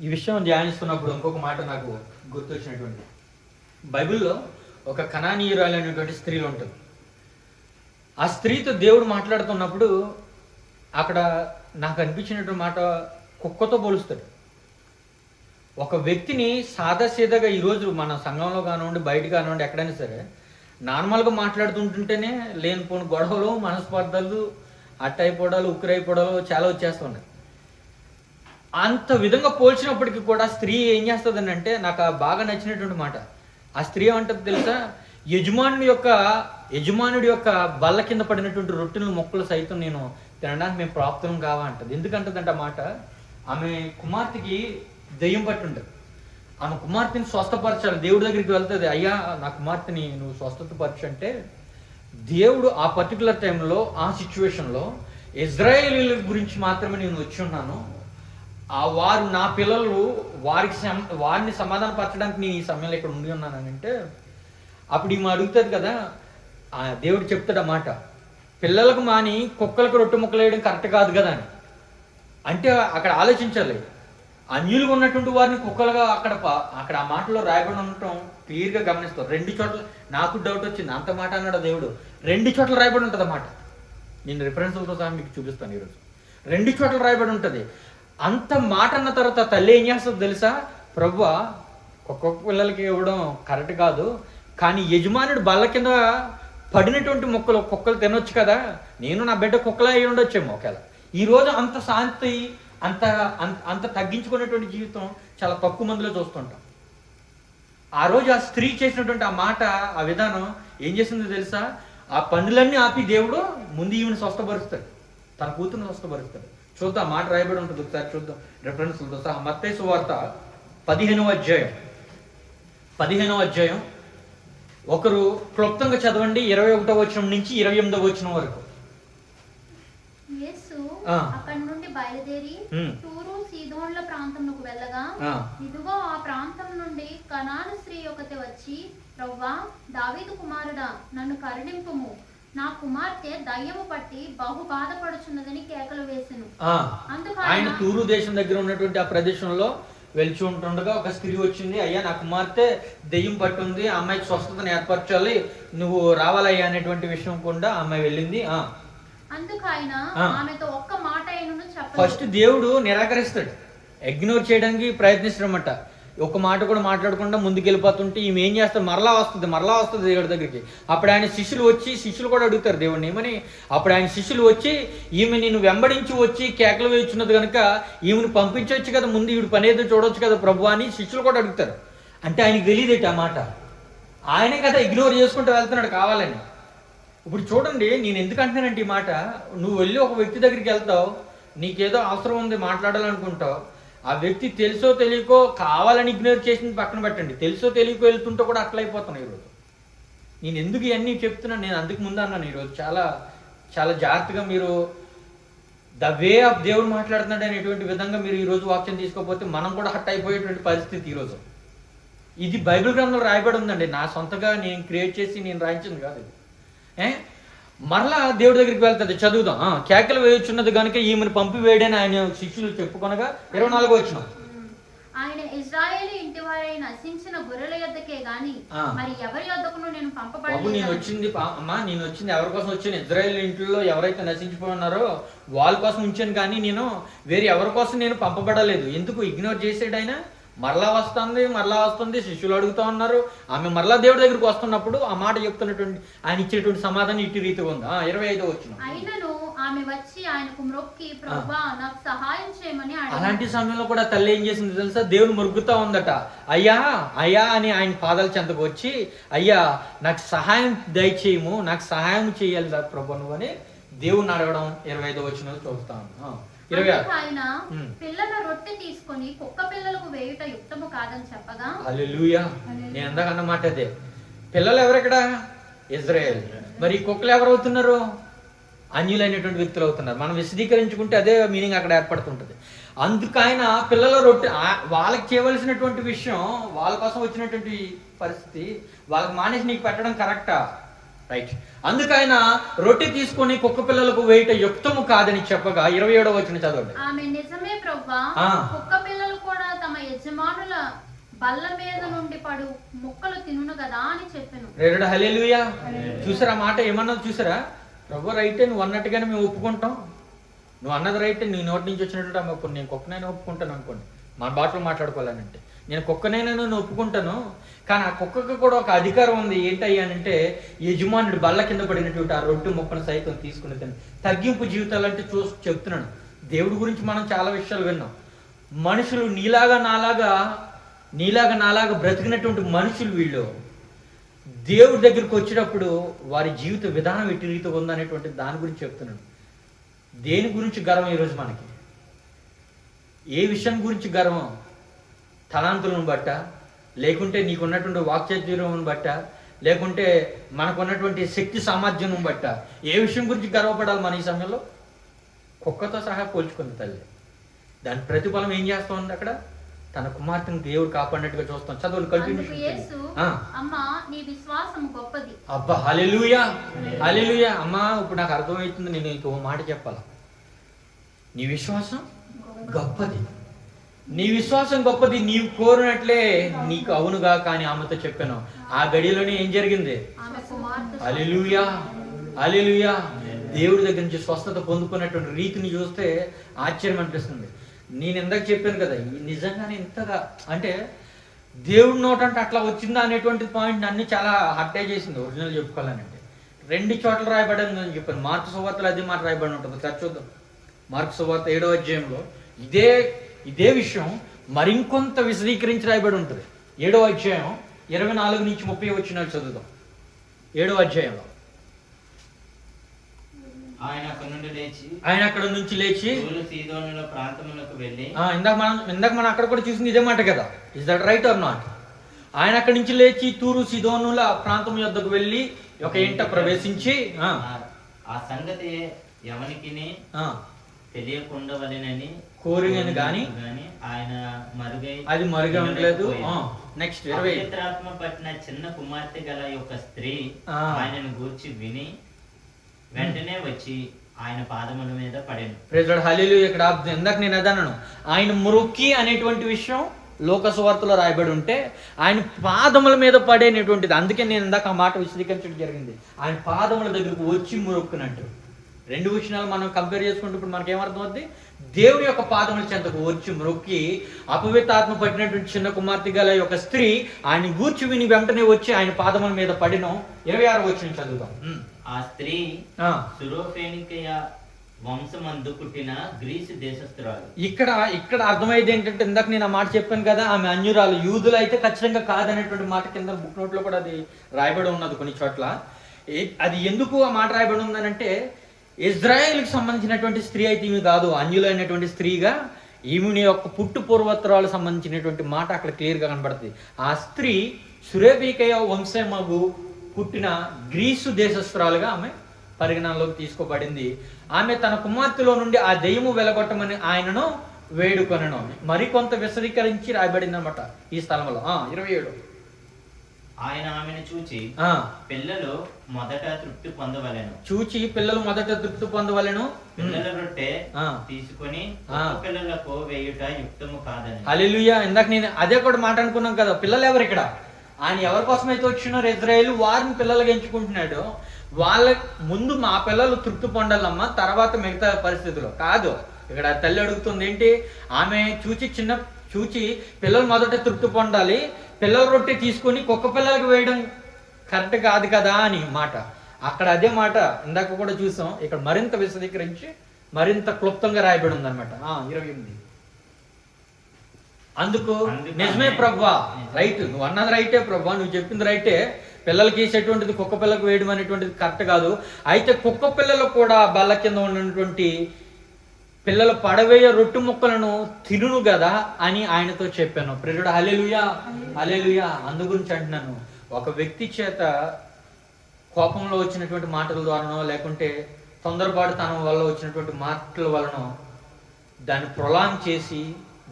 ఈ విషయం ధ్యానిస్తున్నప్పుడు ఇంకొక మాట నాకు గుర్తొచ్చినటువంటి, బైబిల్లో ఒక కనానీయురాలు అనేటువంటి స్త్రీలు ఉంటుంది. ఆ స్త్రీతో దేవుడు మాట్లాడుతున్నప్పుడు అక్కడ నాకు అనిపించినటువంటి మాట కుక్కతో పోలుస్తాడు. ఒక వ్యక్తిని సాదాసీదాగా ఈరోజు మన సంఘంలో కానివ్వండి, బయట కానివ్వండి, ఎక్కడైనా సరే నార్మల్గా మాట్లాడుతుంటేనే లేనిపోని గొడవలు, మనస్పర్ధలు, అట్టయిపోవడాలు, ఉక్కురైపోవడాలు చాలా వచ్చేస్తున్నాయి. అంత విధంగా పోల్చినప్పటికీ కూడా స్త్రీ ఏం చేస్తుంది అంటే, నాకు బాగా నచ్చినటువంటి మాట. ఆ స్త్రీ ఏమంటుంది తెలుసా? యజమానుడి యొక్క బల్ల కింద పడినటువంటి రొట్టెలు మొక్కలు సైతం నేను తినడానికి మేము ప్రాప్తం కావా అంటది. ఎందుకంటదంట ఆ మాట? ఆమె కుమార్తెకి దెయ్యం పట్టి ఉంటుంది. ఆమె కుమార్తెని స్వస్థపరచాలి, దేవుడి దగ్గరికి వెళ్తుంది. అయ్యా నా కుమార్తెని నువ్వు స్వస్థతపరచు అంటే, దేవుడు ఆ పర్టికులర్ టైంలో, ఆ సిచ్యువేషన్లో ఇజ్రాయేలీల గురించి మాత్రమే నేను వచ్చి ఉన్నాను, వారు నా పిల్లలు, వారిని సమాధానపరచడానికి నేను ఈ సమయంలో ఇక్కడ ఉండి ఉన్నాను అంటే, అప్పుడు ఈమె అడుగుతుంది కదా, దేవుడు చెప్తాడు అన్నమాట, పిల్లలకు మాని కుక్కలకు రొట్టె ముక్కలు వేయడం కరెక్ట్ కాదు కదా అని. అంటే అక్కడ ఆలోచించాలి, అన్యులుగా ఉన్నటువంటి వారిని కుక్కలుగా అక్కడ ఆ మాటలో రాయబడి ఉండటం క్లియర్గా గమనిస్తారు. 2 చోట్ల నాకు డౌట్ వచ్చింది, అంత మాట అన్నాడు దేవుడు. 2 చోట్ల రాయబడి ఉంటుంది అన్నమాట. నేను రిఫరెన్స్లతో సహా మీకు చూపిస్తాను ఈరోజు. 2 చోట్ల రాయబడి ఉంటుంది. అంత మాట అన్న తర్వాత తల్లి ఏం చేస్తుంది తెలుసా? ప్రభువా, కుక్క పిల్లలకి ఇవ్వడం కరెక్ట్ కాదు, కానీ యజమానుడు బల్ల కింద పడినటువంటి కుక్కలు తినొచ్చు కదా, నేను నా బిడ్డ కుక్కలా అయి ఉండొచ్చేమో ఒకవేళ. ఈరోజు అంత శాంతి, అంత తగ్గించుకునేటువంటి జీవితం చాలా తక్కువ మందిలో చూస్తుంటాం. ఆ రోజు ఆ స్త్రీ చేసినటువంటి ఆ మాట, ఆ విధానం ఏం చేసిందో తెలుసా? ఆ పనులన్నీ ఆపి దేవుడు ముందు ఈమెను స్వస్థపరుస్తాడు, తన కూతురుని స్వస్థపరుస్తాడు. చూద్దాం, మాట రాయబడి ఉంటుంది, ఒకసారి చూద్దాం రెఫరెన్స్లతో సహా. మత్తయి సువార్త 15వ అధ్యాయం ఒకరు క్లుప్తంగా చదవండి, 21వ వచనం నుంచి 28వ వచనం వరకు. యేసు అక్కడి నుండి బయలుదేరి తూరు సీదోన్ల ప్రాంతంలోకి వెళ్ళగా, ఇదిగో ఆ ప్రాంతం నుండి కనాను స్త్రీ ఒకటి వచ్చి, ప్రవ్వా, దావీదు కుమారుడా, నన్ను కరుణింపుము, నా కుమార్తె దయ్యము పట్టి బహు బాధపడుచున్నదని కేకలు వేసెను. ఆయన తూరు దేశం దగ్గర ఉన్నటువంటి ఆ ప్రదేశంలో వెలిచి ఉంటుండగా ఒక స్త్రీ వచ్చింది, అయ్యా నా కుమార్తె దెయ్యం పట్టుంది, ఆ అమ్మాయికి స్వస్థతను ఏర్పరచాలి, నువ్వు రావాలయ్యా అనేటువంటి విషయం కూడా అమ్మాయి వెళ్ళింది. అందుకు ఆయన ఆమెతో ఒక్క మాట అయినను చెప్పలేదు. ఫస్ట్ దేవుడు నిరాకరిస్తాడు, ఇగ్నోర్ చేయడానికి ప్రయత్నిస్తాడన్నమాట. ఒక మాట కూడా మాట్లాడకుండా ముందుకు వెళ్ళిపోతుంటే ఈమె ఏం చేస్తారు? మరలా వస్తుంది దేవుడి దగ్గరికి. అప్పుడు ఆయన శిష్యులు కూడా అడుగుతారు దేవుడిని ఏమని. అప్పుడు ఆయన శిష్యులు వచ్చి, ఈమె నిన్ను వెంబడించి వచ్చి కేకలు వేస్తున్నది కనుక ఈమెను పంపించవచ్చు కదా, ముందు ఈవిడ పని ఏదో చూడవచ్చు కదా ప్రభు అని శిష్యులు కూడా అడుగుతారు. అంటే ఆయనకి తెలియదేట ఆ మాట, ఆయనే కదా ఇగ్నోర్ చేసుకుంటూ వెళ్తున్నాడు కావాలని. ఇప్పుడు చూడండి, నేను ఎందుకు అంటున్నానంటే ఈ మాట, నువ్వు వెళ్ళి ఒక వ్యక్తి దగ్గరికి వెళ్తావు, నీకేదో అవసరం ఉంది మాట్లాడాలనుకుంటావు, ఆ వ్యక్తి తెలుసో తెలియకో కావాలని ఇగ్నోర్ చేసింది పక్కన పెట్టండి, తెలుసో తెలియకో వెళ్తుంటే కూడా అట్లయిపోతున్నాను ఈరోజు. నేను ఎందుకు ఇవన్నీ చెప్తున్నాను, నేను అందుకు ముందు అన్నాను ఈరోజు చాలా చాలా జాగ్రత్తగా మీరు ద వే ఆఫ్ దేవుడు మాట్లాడుతున్నాడు అనేటువంటి విధంగా మీరు ఈరోజు వాక్యం తీసుకోకపోతే మనం కూడా హట్ అయిపోయేటువంటి పరిస్థితి ఈరోజు. ఇది బైబిల్ గ్రంథంలో రాయబడి ఉందండి, నా సొంతగా నేను క్రియేట్ చేసి నేను రాయించింది కాదు ఇది. మరలా దేవుడి దగ్గరికి వెళ్తుంది, చదువుదాం. కేకలు వేయుచున్నది కనుక ఈమెను పంపివేయడని ఆయన శిష్యులు చెప్పుకొనగా 24వ వచనం. ఆయన ఇశ్రాయేలు ఇంటి వారై నశించిన గొర్రెల యొద్దకే గాని మరి ఎవరి యొద్దకును నేను పంపబడలేదు. నేను వచ్చింది ఎవరి కోసం వచ్చాను? ఇశ్రాయేలు ఇంట్లో ఎవరైతే నశించిపోయి ఉన్నారో వాళ్ళ కోసం ఉంచాను, కానీ నేను వేరే ఎవరి కోసం నేను పంపబడలేదు. ఎందుకు ఇగ్నోర్ చేసాడు ఆయన? మరలా వస్తుంది, శిష్యులు అడుగుతా ఉన్నారు, ఆమె మరలా దేవుడి దగ్గరికి వస్తున్నప్పుడు ఆ మాట చెప్తున్నటువంటి ఆయన ఇచ్చేటువంటి సమాధానం ఇటు రీతిగా ఉంది. 25వ వచనం. అయినను ఆమె వచ్చి ఆయనకు మ్రొక్కి, ప్రభువా నాకు సహాయం చేయమని అడిగింది. అలాంటి సమయంలో కూడా తల్లి ఏం చేసింది తెలుసా? దేవుడు మొరుగుతా ఉందట, అయ్యా అయ్యా అని ఆయన పాదాల చెంతకు వచ్చి, అయ్యా నాకు సహాయం దయచేయము, నాకు సహాయం చేయాలి ప్రభు నువ్వు అని దేవుడిని అడగడం 25వ వచనంలో చూస్తాను. ఆయన పిల్లల రొట్టె తీసుకొని కుక్క పిల్లలకు వేయుట యుక్తము కాదని చెప్పగా, హల్లెలూయా. నేను అందకన్నమాట అదే. పిల్లలు ఎవరెక్కడ? ఇజ్రాయేల్. మరి కుక్కలు ఎవరు అవుతున్నారు? అన్యులైనటువంటి వ్యక్తులు అవుతున్నారు. మనం విశదీకరించుకుంటే అదే మీనింగ్ అక్కడ ఏర్పడుతుంటది. అందుకు ఆయన పిల్లల రొట్టె, వాళ్ళకి చేయవలసినటువంటి విషయం, వాళ్ళ కోసం వచ్చినటువంటి పరిస్థితి వాళ్ళకి మానేసి నీకు పెట్టడం కరెక్టా? రైట్. అందుకు ఆయన రొట్టె తీసుకొని కుక్క పిల్లలకు వేయట యుక్తము కాదని చెప్పగా 27వ వచనం చదవండి. ఆమె నిజమే ప్రభువా, కుక్క పిల్లలు కూడా తమ యజమానుల బల్ల మీద నుండి పడు ముక్కలు తినును కదా అని చెప్పాను. హల్లెలూయా. చూసారా మాట ఏమన్నది? చూసారా? ప్రభు రైటే, నువ్వు అన్నట్టుగానే మేము ఒప్పుకుంటాం, నువ్వు అన్నది రైటే, నీ నోటి నుంచి వచ్చినట్టు నేను కుక్కనైనా ఒప్పుకుంటాను అనుకోండి, మన బాటలో మాట్లాడుకోవాలనంటే. నేను కుక్కనైనా నేను ఒప్పుకుంటాను, కానీ ఆ కుక్కకు కూడా ఒక అధికారం ఉంది. ఏంటయ్యానంటే యజమానుడు బల్ల కింద పడినటువంటి ఆ రొట్టె ముక్కను సైతం తీసుకుని తిని. తగ్గింపు జీవితాలు అంటే చెప్తున్నాను. దేవుడి గురించి మనం చాలా విషయాలు విన్నాం. మనుషులు నీలాగా నాలాగా బ్రతికినటువంటి మనుషులు వీళ్ళు దేవుడి దగ్గరికి వచ్చినప్పుడు వారి జీవిత విధానం ఎట్టి రీతిగా ఉందనేటువంటి దాని గురించి చెప్తున్నాను. దేని గురించి గర్వం ఈరోజు మనకి? ఏ విషయం గురించి గర్వం? తలాంతులను బట్ట, లేకుంటే నీకున్నటువంటి వాక్చాతుర్యం బట్ట, లేకుంటే మనకున్నటువంటి శక్తి సామర్థ్యం బట్ట, ఏ విషయం గురించి గర్వపడాలి మన ఈ సమయంలో? కుక్కతో సహా పోల్చుకుంది తల్లి. దాని ప్రతిఫలం ఏం చేస్తా ఉంది? అక్కడ తన కుమార్తెను దేవుడు కాపాడినట్టుగా చూస్తాం. చదువులు కంటిన్యూ. అబ్బా హల్లెలూయా, హల్లెలూయా. అమ్మా ఇప్పుడు నాకు అర్థమవుతుంది. నేను ఇంకో మాట చెప్పాలా? నీ విశ్వాసం గొప్పది, నీ విశ్వాసం గొప్పది. నీవు కోరినట్లే నీకు అవునుగా. కానీ ఆమెతో చెప్పాను, ఆ గడిలోనే ఏం జరిగింది? హల్లెలూయా, హల్లెలూయా. దేవుడి దగ్గర నుంచి స్వస్థత పొందుకున్నటువంటి రీతిని చూస్తే ఆశ్చర్యం అనిపిస్తుంది. నేను ఇందాక చెప్పాను కదా, నిజంగానే ఇంతగా అంటే దేవుడి నోటంటే అట్లా వచ్చిందా అనేటువంటి పాయింట్ నన్ను చాలా హర్టే చేసింది. ఒరిజినల్ చెప్పుకోవాలనంటే 2 చోట్ల రాయబడింది అని చెప్పాను. మార్కు సువార్తలో అదే మాట రాయబడి ఉంటుంది. ఒకసారి చూద్దాం. మార్కు సువార్త 7వ అధ్యాయంలో ఇదే విషయం మరింకొంత విశదీకరించి రాయబడి ఉంటుంది. 7వ అధ్యాయం 24 నుంచి 30 వచనాలు చదువుదాం. 7వ అధ్యాయంలో ఆయన అక్కడ నుంచి లేచి ప్రాంతములకు వెళ్ళి, ఇందాక మనం అక్కడ కూడా చూసింది ఇదే మాట కదా. Is that right or not? ఆయన అక్కడి నుంచి లేచి తూరు సీదోనుల ప్రాంతం యొద్దకు వెళ్ళి ఒక ఇంట ప్రవేశించి, ఆ సంగతి ఎవనికి తెలియకుండవలెనని కోరినని గాని ఆయన అది మరుగై ఉండలేదు. నెక్స్ట్ 20. పవిత్రాత్మ పట్టిన చిన్న కుమార్తె గల యొక్క స్త్రీ ఆయనను గూర్చి విని వెంటనే వచ్చి ఆయన పాదముల మీద పడెను. ప్రైజ్ లార్డ్, హల్లెలూయా. ఇక్కడ ఇందాక నేను అదన్నాను, ఆయన మొక్కి అనేటువంటి విషయం లోక సువార్తలో రాయబడి ఉంటే ఆయన పాదముల మీద పడేనటువంటిది. అందుకే నేను ఇందాక ఆ మాట విశదీకరించడం జరిగింది. ఆయన పాదముల దగ్గరకు వచ్చి మొక్కునట్టు. 2 విషయాలు మనం కంపేర్ చేసుకుంటే ఇప్పుడు మనకేమర్థం అవుద్ది? దేవుడి యొక్క పాదముల చెంతకు వచ్చి మొక్కి అపవిత్రాత్మ పట్టినటువంటి చిన్న కుమార్తె గల యొక్క స్త్రీ ఆయన గూర్చి విని వెంటనే వచ్చి ఆయన పాదముల మీద పడిన 26వ వచనం చదువుదాం. ఆ స్త్రీ సురోఫెనికయ వంశమందు పుట్టిన గ్రీసు దేశస్తురాలు. ఇక్కడ అర్థమైంది ఏంటంటే, ఇందాక నేను ఆ మాట చెప్పాను కదా, ఆమె అన్యురాలు. యూదులు అయితే ఖచ్చితంగా కాదనేటువంటి మాట కింద బుక్ నోట్ లో కూడా అది రాయబడి ఉన్నది కొన్ని చోట్ల. అది ఎందుకు ఆ మాట రాయబడి ఉందనంటే, ఇజ్రాయేల్కి సంబంధించినటువంటి స్త్రీ అయితే ఈమె కాదు, అన్యులైనటువంటి స్త్రీగా ఈమెని యొక్క పుట్టు పూర్వోత్తరాలకు సంబంధించినటువంటి మాట అక్కడ క్లియర్గా కనబడుతుంది. ఆ స్త్రీ సురేబీకయ వంశమగు పుట్టిన గ్రీసు దేశస్తురాలుగా ఆమె పరిగణనలోకి తీసుకోబడింది. ఆమె తన కుమార్తెలో నుండి ఆ దెయ్యము వెలగొట్టమని ఆయనను వేడుకొనెను. మరికొంత విశదీకరించి రాయబడింది అనమాట ఈ స్థలంలో. 27. ఆయన ఆమెను చూచి పిల్లలు మొదట తృప్తి పొందవలెను. పిల్లల రొట్టె తీసుకొని పిల్లలకు వేయుట యుక్తము కాదని. హల్లెలూయా. ఇందాక నేను అదే కూడా మాట అనుకున్నాం కదా. పిల్లలు ఎవరు ఇక్కడ? ఆయన ఎవరి కోసం అయితే వచ్చినారు ఇజ్రాయేలు, వారిని పిల్లలుగా ఎంచుకుంటున్నాడు. వాళ్ళ ముందు మా పిల్లలు తృప్తి పొందాలమ్మా, తర్వాత మిగతా పరిస్థితులు కాదు. ఇక్కడ తల్లి అడుగుతుంది ఏంటి? ఆమె చూచి పిల్లలు మొదట తృప్తి పొందాలి, పిల్లల రొట్టె తీసుకొని కుక్క పిల్లలకు వేయడం కరెక్ట్ కాదు కదా అని మాట. అక్కడ అదే మాట ఇందాక కూడా చూసాం. ఇక్కడ మరింత విశదీకరించి మరింత క్లుప్తంగా రాయబడి ఉంది అనమాట. 28. అందుకు నిజమే ప్రభువా, రైట్, నువ్వు అన్నది రైటే ప్రభువా, నువ్వు చెప్పింది రైటే. పిల్లలకి వేసేటువంటిది కుక్క పిల్లకు వేయడం అనేటువంటిది కరెక్ట్ కాదు. అయితే కుక్క పిల్లలు కూడా బల్ల కింద ఉన్నటువంటి పిల్లలు పడవేయ రొట్టె ముక్కలను తినును కదా అని ఆయనతో చెప్పాను. ప్రియుడు, హల్లెలూయా, హల్లెలూయా. అందు గురించి అంటున్నాను, ఒక వ్యక్తి చేత కోపంలో వచ్చినటువంటి మాటల ద్వారానో, లేకుంటే తొందరపాటుతనం వల్ల వచ్చినటువంటి మాటల వలనో దాన్ని ప్రొలాంగ్ చేసి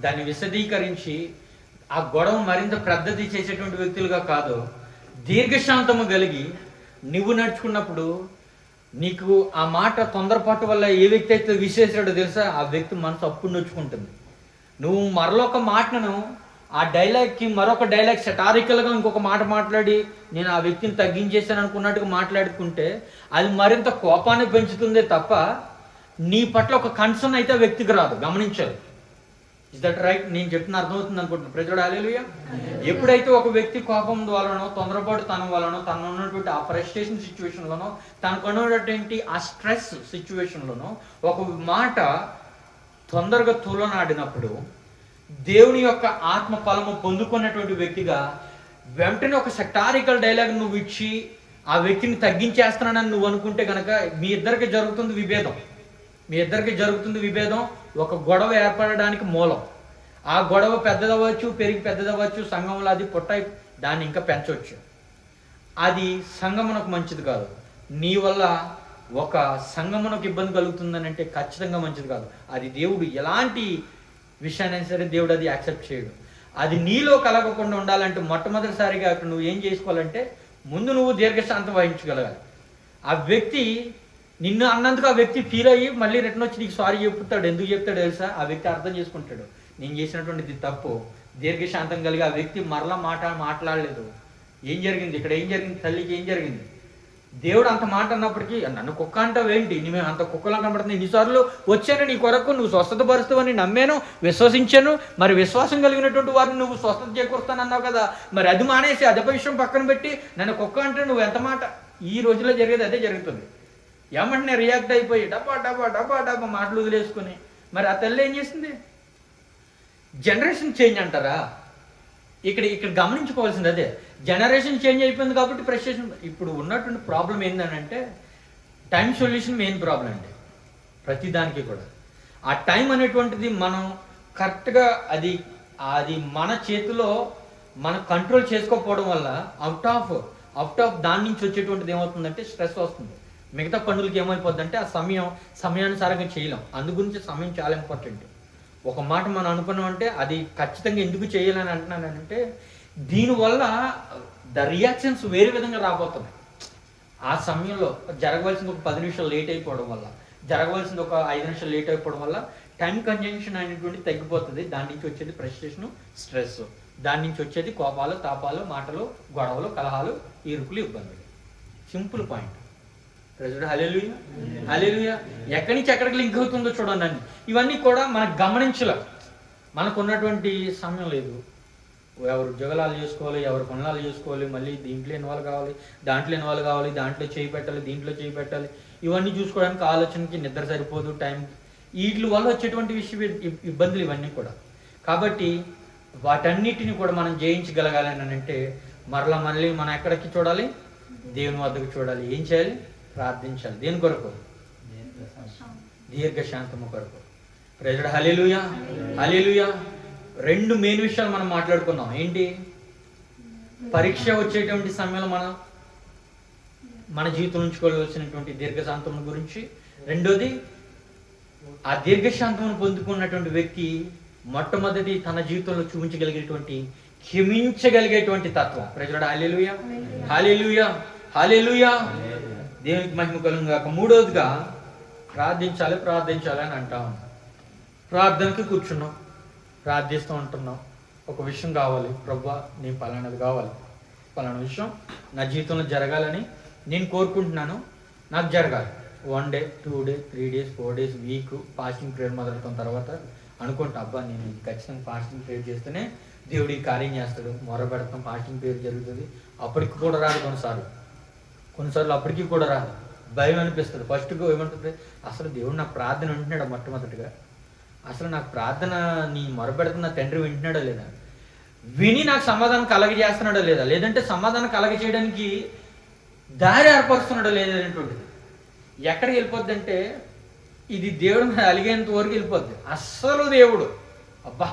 దాన్ని విశదీకరించి ఆ గొడవ మరింత పెద్దది చేసేటువంటి వ్యక్తులుగా కాదు, దీర్ఘశాంతము కలిగి నువ్వు నడుచుకున్నప్పుడు నీకు ఆ మాట తొందరపాటు వల్ల ఏ వ్యక్తి అయితే విశేషాడో తెలుసా, ఆ వ్యక్తి మనసు అప్పుడు నొచ్చుకుంటుంది. నువ్వు మరొక మాటను ఆ డైలాగ్కి మరొక డైలాగ్ సెటారికల్గా ఇంకొక మాట మాట్లాడి నేను ఆ వ్యక్తిని తగ్గించేసాను అనుకున్నట్టుగా మాట్లాడుకుంటే అది మరింత కోపాన్ని పెంచుతుందే తప్ప నీ పట్ల ఒక కన్సర్న్ అయితే ఆ వ్యక్తికి రాదు. గమనించాలి. Is that right? నేను చెప్తున్న అర్థమవుతుంది అనుకుంటున్నాను. ప్రజలు హల్లెలూయా. ఎప్పుడైతే ఒక వ్యక్తి కోపం వలనో, తొందరపాటు తనం వలనో, తను ఉన్నటువంటి ఆ ఫ్రస్ట్రేషన్ సిచ్యువేషన్లోనో, తనకు ఉన్నటువంటి ఆ స్ట్రెస్ సిచ్యువేషన్లోనో ఒక మాట తొందరగా తూలనాడినప్పుడు దేవుని యొక్క ఆత్మ ఫలము పొందుకున్నటువంటి వ్యక్తిగా వెంటనే ఒక సెక్టారికల్ డైలాగ్ నువ్వు ఇచ్చి ఆ వ్యక్తిని తగ్గించేస్తున్నానని నువ్వు అనుకుంటే కనుక మీ ఇద్దరికి జరుగుతుంది విభేదం. ఒక గొడవ ఏర్పడడానికి మూలం. ఆ గొడవ పెద్దదవ్వచ్చు, పెరిగి పెద్దదవ్వచ్చు, సంఘంలో అది పుట్టాయి, దాన్ని ఇంకా పెంచవచ్చు. అది సంఘమునకు మంచిది కాదు. నీ వల్ల ఒక సంఘమునకు ఇబ్బంది కలుగుతుందని అంటే ఖచ్చితంగా మంచిది కాదు. అది దేవుడు ఎలాంటి విషయాన్ని సరే దేవుడు అది యాక్సెప్ట్ చేయడు. అది నీలో కలగకుండా ఉండాలంటే మొట్టమొదటిసారిగా అక్కడ నువ్వు ఏం చేసుకోవాలంటే ముందు నువ్వు దీర్ఘశాంతం వహించగలగాలి. ఆ వ్యక్తి నిన్ను అన్నందుకు ఆ వ్యక్తి ఫీల్ అయ్యి మళ్ళీ రిటర్న్ వచ్చి నీకు సారీ చెప్తాడు. ఎందుకు చెప్తాడు తెలుసా? ఆ వ్యక్తి అర్థం చేసుకుంటాడు, నేను చేసినటువంటిది తప్పు. దీర్ఘశాంతం కలిగి ఆ వ్యక్తి మరలా మాట్లాడలేదు. ఏం జరిగింది ఇక్కడ? ఏం జరిగింది? తల్లికి ఏం జరిగింది? దేవుడు అంత మాట అన్నప్పటికీ నన్ను కుక్క అంటావేంటి? మేము అంత కుక్కలా కనబడుతుంది, ఇన్నిసార్లు వచ్చాను నీ కొరకు, నువ్వు స్వస్థత పరుస్తావని నమ్మాను, విశ్వసించాను. మరి విశ్వాసం కలిగినటువంటి వారిని నువ్వు స్వస్థత చేకూరుస్తానన్నావు కదా, మరి అది మానేసి అదే విషయం పక్కన పెట్టి నన్ను కుక్క అంటే నువ్వు ఎంత మాట? ఈ రోజులో జరిగేది అదే జరుగుతుంది. ఏమంటే రియాక్ట్ అయిపోయి డబ్బా మాటలు వదిలేసుకుని మరి ఆ తల్లి ఏం చేసింది? జనరేషన్ చేంజ్ అంటారా? ఇక్కడ గమనించుకోవాల్సింది అదే. జనరేషన్ చేంజ్ అయిపోయింది కాబట్టి ఫ్రస్ట్రేషన్. ఇప్పుడు ఉన్నటువంటి ప్రాబ్లం ఏంటంటే టైం సొల్యూషన్ మెయిన్ ప్రాబ్లం అండి ప్రతిదానికి కూడా. ఆ టైం అనేటువంటిది మనం కరెక్ట్గా అది మన చేతిలో మనం కంట్రోల్ చేసుకోకపోవడం వల్ల అవుట్ ఆఫ్ దాని నుంచి వచ్చేటువంటిది ఏమవుతుందంటే స్ట్రెస్ వస్తుంది. మిగతా పనులకి ఏమైపోద్దంటే ఆ సమయానుసారంగా చేయలేం. అందు గురించి సమయం చాలా ఇంపార్టెంట్. ఒక మాట మనం అనుకున్నామంటే అది ఖచ్చితంగా ఎందుకు చేయాలని అంటున్నానంటే దీనివల్ల ద రియాక్షన్స్ వేరే విధంగా రాబోతున్నాయి. ఆ సమయంలో జరగవలసింది ఒక 10 నిమిషాలు లేట్ అయిపోవడం వల్ల, జరగవలసింది ఒక 5 నిమిషాలు లేట్ అయిపోవడం వల్ల టైం కన్జంక్షన్ అనేటువంటి తగ్గిపోతుంది. దాని నుంచి వచ్చేది ఫ్రస్ట్రేషన్, స్ట్రెస్. దాని నుంచి వచ్చేది కోపాలు, తాపాలు, మాటలు, గొడవలు, కలహాలు, ఈరుకులు, ఇబ్బందులు. Simple point. Hallelujah, hallelujah. ఎక్కడి నుంచి ఎక్కడికి లింక్ అవుతుందో చూడండి అండి. ఇవన్నీ కూడా మనకు గమనించలేం. మనకు ఉన్నటువంటి సమయం లేదు. ఎవరు ఉద్యోగాలు చేసుకోవాలి, ఎవరు పనులు చేసుకోవాలి, మళ్ళీ దీంట్లో ఇన్వాల్వ్ కావాలి, దాంట్లో ఇన్వాల్వ్ కావాలి, దాంట్లో చేయి పెట్టాలి, దీంట్లో చేయి పెట్టాలి. ఇవన్నీ చూసుకోవడానికి ఆలోచనకి నిద్ర సరిపోదు, టైం. వీటి వల్ల వచ్చేటువంటి ఇబ్బందులు ఇవన్నీ కూడా. కాబట్టి వాటన్నిటిని కూడా మనం జయించగలగాలి అని అంటే మళ్ళీ మనం ఎక్కడికి చూడాలి? దేవుని వద్దకు చూడాలి. ఏం చేయాలి? ప్రార్థించాలి. దేని కొరకు? దీర్ఘశాంతము కొరకు. Praise lord. Hallelujah, hallelujah. 2 main విషయాలు మనం మాట్లాడుకున్నాం. ఏంటి? పరీక్ష వచ్చేటువంటి సమయంలో మన జీవితం ఉంచుకోవాల్సినటువంటి దీర్ఘశాంతం గురించి. రెండోది, ఆ దీర్ఘశాంతమును పొందుకున్నటువంటి వ్యక్తి మొట్టమొదటి తన జీవితంలో చూపించగలిగేటువంటి క్షమించగలిగేటువంటి తత్వం. Praise lord. Hallelujah, hallelujah, hallelujah. దేవునికి మహిమ కలుగును గాక. మూడోదిగా ప్రార్థించాలి అని అంటా ఉన్నాం. ప్రార్థనకి కూర్చున్నాం, ప్రార్థిస్తూ ఉంటున్నాం. ఒక విషయం కావాలి, ప్రభువా నేను పలానాది కావాలి, పలానా విషయం నా జీవితంలో జరగాలని నేను కోరుకుంటున్నాను, నాకు జరగాలి. 1 day, 2 day, 3 days, 4 days, week fasting prayer మొదలుతున్న తర్వాత అనుకుంటా, అబ్బా నేను ఖచ్చితంగా ఫాస్టింగ్ ప్రేయర్ చేస్తేనే దేవుడి కార్యం చేస్తాడు. మొరపెడతాం, ఫాస్టింగ్ ప్రేయర్ జరుగుతుంది. అప్పటికి కూడా రాదు కొన్నిసార్లు అప్పటికి కూడా రాదు. భయం అనిపిస్తుంది. ఫస్ట్గా ఏమంటుంది, అసలు దేవుడు నా ప్రార్థన వింటున్నాడా? మొట్టమొదటిగా అసలు నాకు ప్రార్థన నీ మొరపెడుతున్న తండ్రి వింటున్నాడా లేదా? విని నాకు సమాధానం కలగజేస్తున్నాడా లేదా? లేదంటే సమాధానం కలగజేయడానికి దారి ఏర్పరుస్తున్నాడా లేదనేటువంటిది ఎక్కడికి వెళ్ళిపోద్ది అంటే ఇది దేవుడు మీద అలిగేంత వరకు వెళ్ళిపోద్ది. అస్సలు దేవుడు అబ్బా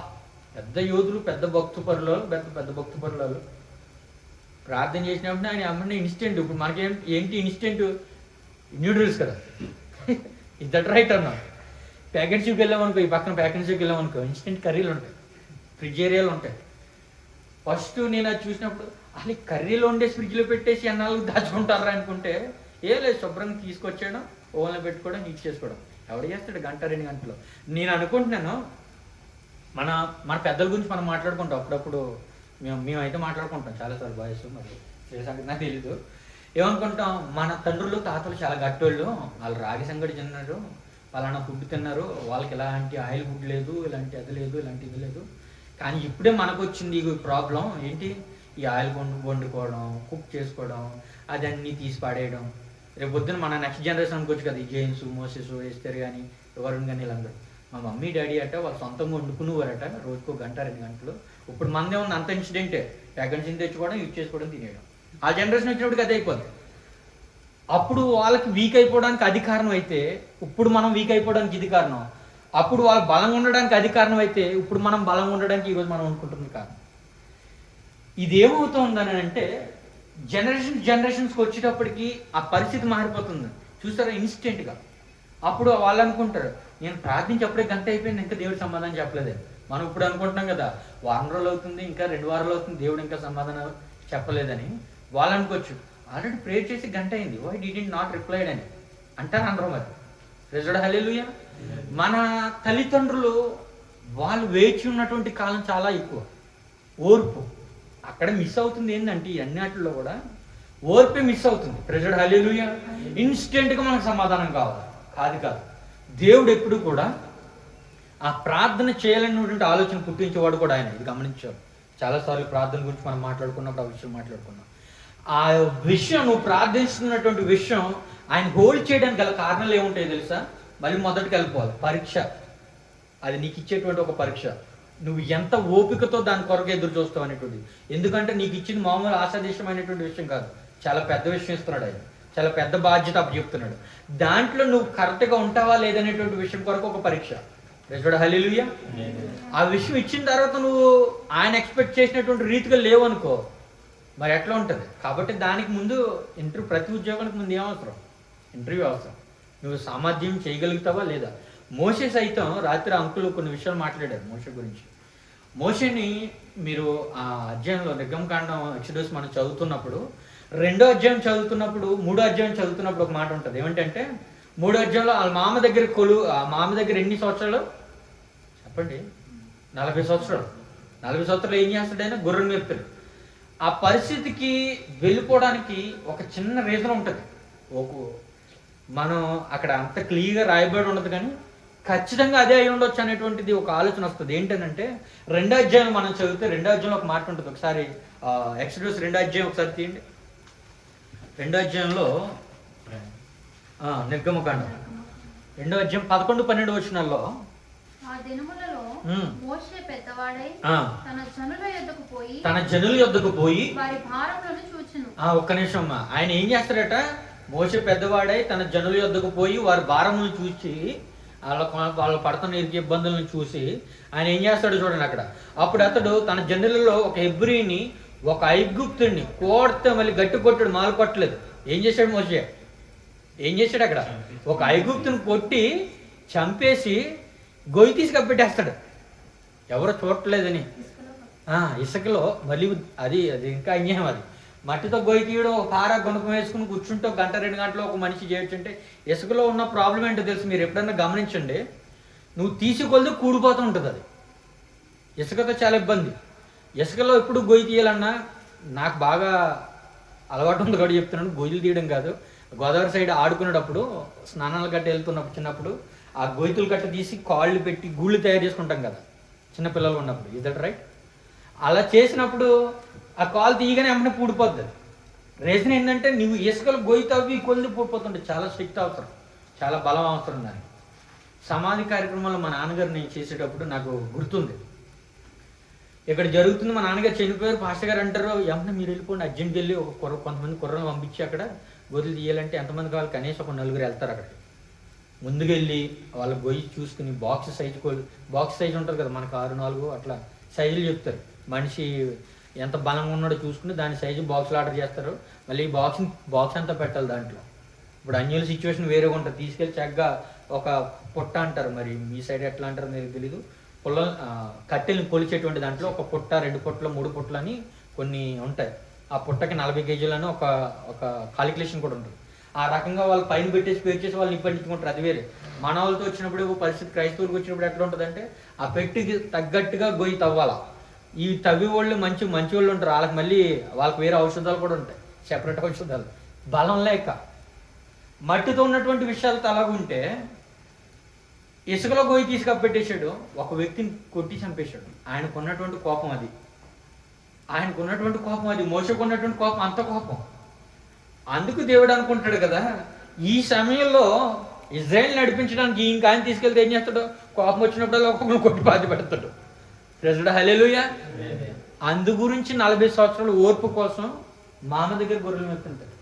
పెద్ద యోధులు, పెద్ద భక్తు పరులు ప్రార్థన చేసినప్పుడు ఆయన అమ్మని ఇన్స్టెంట్. ఇప్పుడు మనకేం ఏంటి ఇన్స్టెంట్? న్యూడిల్స్ కదా. ఇస్ దట్ రైట్ అన్నా? ప్యాకెట్స్కి వెళ్ళామనుకో, ఈ పక్కన ప్యాకెట్స్కి వెళ్ళామనుకో, ఇన్స్టెంట్ కర్రీలు ఉంటాయి, ఫ్రిడ్జ్ ఏరియాలు ఉంటాయి. ఫస్ట్ నేను అది చూసినప్పుడు అసలు కర్రీలో ఉండే ఫ్రిడ్జ్లో పెట్టేసి ఎన్నాళ్ళు దాచుకుంటారా అనుకుంటే ఏ లేదు, శుభ్రంగా తీసుకొచ్చాడు, ఓవెన్లో పెట్టుకోవడం, హీట్ చేసుకోవడం. ఎవడు చేస్తాడు 1-2 గంటలు? నేను అనుకుంటున్నాను మన పెద్దల గురించి మనం మాట్లాడుకుంటాం అప్పుడప్పుడు. మేమైతే మాట్లాడుకుంటాం చాలాసార్లు బాయ్స్, మరి సంగతి నాకు తెలీదు. ఏమనుకుంటాం, మన తండ్రులు తాతలు చాలా గట్టోళ్ళు, వాళ్ళు రాగి సంగటి తిన్నారు, పలానా ఫుడ్ తిన్నారు, వాళ్ళకి ఇలాంటి ఆయిల్ ఫుడ్ లేదు, ఇలాంటి అది లేదు, ఇలాంటి ఇది లేదు. కానీ ఇప్పుడే మనకు వచ్చింది ఈ ప్రాబ్లం ఏంటి, ఈ ఆయిల్ వండుకోవడం, కుక్ చేసుకోవడం, అదన్నీ తీసి పడేయడం. రేపు పొద్దున మన నెక్స్ట్ జనరేషన్ అనుకోవచ్చు కదా, ఈ జేమ్స్, మోసెస్, ఎస్తర్ కానీ, వరుణ్ కానీ వీళ్ళందరూ. మా మమ్మీ డాడీ అట వాళ్ళు సొంతంగా వండుకునేవారట, రోజుకు 1 గంట 2 గంటలు. ఇప్పుడు మనదే ఉన్న అంత ఇన్సిడెంటే, ప్యాకెట్స్ని తెచ్చుకోవడం, యూజ్ చేసుకోవడం, తినేయడం. ఆ జనరేషన్ వచ్చినప్పటికి అదే అయిపోద్ది. అప్పుడు వాళ్ళకి వీక్ అయిపోవడానికి అది కారణం అయితే ఇప్పుడు మనం వీక్ అయిపోవడానికి ఇది కారణం. అప్పుడు వాళ్ళు బలంగా ఉండడానికి అది కారణం అయితే ఇప్పుడు మనం బలంగా ఉండడానికి ఈరోజు మనం అనుకుంటుంది కారణం. ఇదేమవుతుందని అంటే జనరేషన్స్కి వచ్చేటప్పటికి ఆ పరిస్థితి మారిపోతుంది. చూసారా ఇన్స్టెంట్గా. అప్పుడు వాళ్ళు అనుకుంటారు, నేను ప్రార్థించి అప్పుడే గంట అయిపోయింది, ఇంకా దేవుడు సమాధానం చెప్పలేదు. మనం ఇప్పుడు అనుకుంటున్నాం కదా, వారం రోజులు అవుతుంది, ఇంకా 2 వారాలు అవుతుంది, దేవుడు ఇంకా సమాధానం చెప్పలేదని. వాళ్ళు అనుకోవచ్చు, ఆల్రెడీ ప్రేయర్ చేసి గంట అయింది, వై డిడ్ నాట్ రిప్లైడ్ అని అంటారు అందరూ. మరి ప్రైజ్ హల్లెలూయా. మన తల్లిదండ్రులు వాళ్ళు వేచి ఉన్నటువంటి కాలం చాలా ఎక్కువ. ఓర్పు అక్కడ మిస్ అవుతుంది. ఏంటంటే ఈ అన్నిటిలో కూడా ఓర్పే మిస్ అవుతుంది. ప్రైజ్ హల్లెలూయా. ఇన్స్టెంట్గా మనకు సమాధానం కావాలి, కాదు. దేవుడు ఎప్పుడు కూడా ఆ ప్రార్థన చేయాలనేటువంటి ఆలోచన పుట్టించేవాడు కూడా ఆయన. ఇది గమనించారు. చాలాసార్లు ప్రార్థన గురించి మనం మాట్లాడుకున్నప్పుడు ఆ విషయం మాట్లాడుకున్నాం. ఆ విషయం, నువ్వు ప్రార్థిస్తున్నటువంటి విషయం ఆయన హోల్డ్ చేయడానికి గల కారణాలు ఏముంటాయో తెలుసా? మళ్ళీ మొదటికి వెళ్ళిపోవాలి, పరీక్ష. అది నీకు ఇచ్చేటువంటి ఒక పరీక్ష. నువ్వు ఎంత ఓపికతో దాని కొరకు ఎదురు చూస్తావు అనేటువంటిది. ఎందుకంటే నీకు ఇచ్చింది మామూలు ఆశాదీశమైనటువంటి విషయం కాదు, చాలా పెద్ద విషయం ఇస్తున్నాడు ఆయన, చాలా పెద్ద బాధ్యత అప్పచెప్తున్నాడు. దాంట్లో నువ్వు కరెక్ట్గా ఉంటావా లేదనేటువంటి విషయం కొరకు ఒక పరీక్ష. ప్రైజ్ హల్లెలూయా. ఆ విషయం ఇచ్చిన తర్వాత నువ్వు ఆయన ఎక్స్పెక్ట్ చేసినటువంటి రీతిగా లేవనుకో, మరి ఎట్లా ఉంటుంది? కాబట్టి దానికి ముందు ప్రతి ఉద్యోగానికి ముందు ఏమవసరం? ఇంటర్వ్యూ అవసరం. నువ్వు సామర్థ్యం చేయగలుగుతావా లేదా? మోషే సైతం రాత్రి అంకులు కొన్ని విషయాలు మాట్లాడారు మోషే గురించి. మోషేని మీరు ఆ అధ్యాయంలో నిర్గమకాండం, ఎక్సోడస్ మనం చదువుతున్నప్పుడు, 2వ అధ్యాయం చదువుతున్నప్పుడు, 3వ అధ్యాయం చదువుతున్నప్పుడు ఒక మాట ఉంటుంది. ఏమిటంటే 3వ అధ్యాయంలో వాళ్ళ మామ దగ్గర ఎన్ని సంవత్సరాలు చెప్పండి? 40 సంవత్సరాలు. 40 సంవత్సరాలు ఏం చేస్తాడైనా గొర్రెలు మేపుతాడు. ఆ పరిస్థితికి వెళ్ళిపోవడానికి ఒక చిన్న రీజన్ ఉంటుంది. మనం అక్కడ అంత క్లియర్గా రాయబడి ఉండదు, కానీ ఖచ్చితంగా అదే అయి ఉండొచ్చు అనేటువంటిది ఒక ఆలోచన వస్తుంది. ఏంటంటే 2వ అధ్యాయం మనం చదివితే 2వ అధ్యాయంలో ఒక మాట ఉంటుంది. ఒకసారి ఎక్సోడస్ 2వ అధ్యాయం ఒకసారి తీయండి. 2వ అధ్యాయంలో నిర్గమకాండం 2వ అధ్యాయం 11-12 వచనాల్లో, ఆ దినములలో మోషే పెద్దవాడై తన జనుల యొద్దకు పోయి వారి భారములను చూచెను. ఒక్క నిమిషం అమ్మా. ఆయన ఏం చేస్తాడట? మోషే పెద్దవాడై తన జనుల యొద్దకు పోయి వారి భారములను చూసి, వాళ్ళు పడుతున్న ఇబ్బందులను చూసి ఆయన ఏం చేస్తాడు చూడండి అక్కడ. అప్పుడు అతడు తన జనులలో ఒక హెబ్రీని, ఒక ఐగుప్తుడిని కోడితే మళ్ళీ గట్టి కొట్టాడు, మాలు కొట్టలేదు. ఏం చేశాడు మోషే? ఏం చేశాడు అక్కడ? ఒక ఐగుప్తుని కొట్టి చంపేసి గొయ్యి తీసి కప్పెట్టేస్తాడు, ఎవరో చూడట్లేదని. ఇసుకలో మళ్ళీ అది ఇంకా అన్యాయం. అది మట్టితో గొయ్యి తీయడం, ఒక పార గుణకం వేసుకుని కూర్చుంటే 1 గంట 2 గంటలు ఒక మనిషి చేయొచ్చుంటే, ఇసుకలో ఉన్న ప్రాబ్లం ఏంటో తెలుసు? మీరు ఎప్పుడన్నా గమనించండి, నువ్వు తీసుకొలితే కూడిపోతూ ఉంటుంది అది. ఇసుకతో చాలా ఇబ్బంది. ఇసుకలో ఎప్పుడు గొయ్యి తీయాలన్నా, నాకు బాగా అలవాటు ఉంది కూడా చెప్తున్నాను, గొయ్యిలు తీయడం కాదు. గోదావరి సైడ్ ఆడుకునేటప్పుడు, స్నానాలు గట్ట వెళ్తున్నప్పుడు చిన్నప్పుడు, ఆ గొయ్తులు గట్ట తీసి కాళ్ళు పెట్టి గూళ్ళు తయారు చేసుకుంటాం కదా చిన్నపిల్లలు ఉన్నప్పుడు. Is that right? అలా చేసినప్పుడు ఆ కాలు తీయగానే ఏమన్నా పూడిపోద్ది. రీజన్ ఏంటంటే నువ్వు ఇసుకలు గొయ్యి తవ్వి కొద్ది పూడిపోతుంటే చాలా స్ట్రిక్ట్ అవసరం, చాలా బలం అవసరం దానికి. సమాధి కార్యక్రమంలో మా నాన్నగారు నేను చేసేటప్పుడు నాకు గుర్తుంది. ఇక్కడ జరుగుతుంది, మా నాన్నగారు చనిపోయారు, పాస్టర్ గారు అంటారు, ఏమన్నా మీరు వెళ్ళిపోండి, అర్జెంట్కి వెళ్ళి కొంతమంది కుర్రలు పంపించి అక్కడ గొర్రెలు తీయాలంటే ఎంతమంది కావాలి? కనీసం ఒక 4 వెళ్తారు అక్కడికి. ముందుకెళ్ళి వాళ్ళ గొయ్యి చూసుకుని బాక్స్ సైజు ఉంటుంది కదా మనకు 6x4 అట్లా సైజులు చెప్తారు. మనిషి ఎంత బలంగా ఉన్నాడో చూసుకుని దాని సైజు బాక్స్లో ఆర్డర్ చేస్తారు. మళ్ళీ బాక్స్ అంతా పెట్టాలి దాంట్లో. ఇప్పుడు అన్యుల సిచ్యువేషన్ వేరేగా ఉంటుంది. తీసుకెళ్ళి చక్కగా ఒక పుట్ట అంటారు, మరి మీ సైడ్ ఎట్లా అంటారో మీకు తెలీదు, కట్టెలను కొలిచేటువంటి దాంట్లో ఒక పుట్ట, 2 పుట్టలు, 3 పుట్టలు అని కొన్ని ఉంటాయి. ఆ పుట్టకి 40 కేజీలని ఒక కాలిక్యులేషన్ కూడా ఉంటుంది. ఆ రకంగా వాళ్ళు పైన పెట్టేసి పేరు చేసి వాళ్ళు నిప్పండించుకుంటారు. అది వేరే. మన వాళ్ళతో వచ్చినప్పుడు పరిస్థితి, క్రైస్తవులకు వచ్చినప్పుడు ఎట్లా ఉంటుంది అంటే, ఆ పెట్టికి తగ్గట్టుగా గొయ్యి తవ్వాలా. ఈ తవ్వి వాళ్ళు మంచి వాళ్ళు ఉంటారు, వాళ్ళకి వేరే ఔషధాలు కూడా ఉంటాయి, సెపరేట్ ఔషధాలు. బలం లేక మట్టితో ఉన్నటువంటి విషయాలతో అలాగుంటే ఇసుకలో గోయి తీసి కప్పెట్టేశాడు, ఒక వ్యక్తిని కొట్టి చంపేశాడు. ఆయనకున్నటువంటి కోపం అది, మోసకున్నటువంటి కోపం, అంత కోపం. అందుకు దేవుడు అనుకుంటాడు కదా, ఈ సమయంలో ఇజ్రాయెల్ నడిపించడానికి ఇంకా ఆయన తీసుకెళ్తే ఏం చేస్తాడు, కోపం వచ్చినప్పుడల్లా ఒక్కొక్కరు కొట్టి బాధ పెడతాడు. ప్రజలు హల్లెలూయా. అందు గురించి 40 సంవత్సరాలు ఓర్పు కోసం మామ దగ్గర గొర్రెలు మేపుతుంటాడు.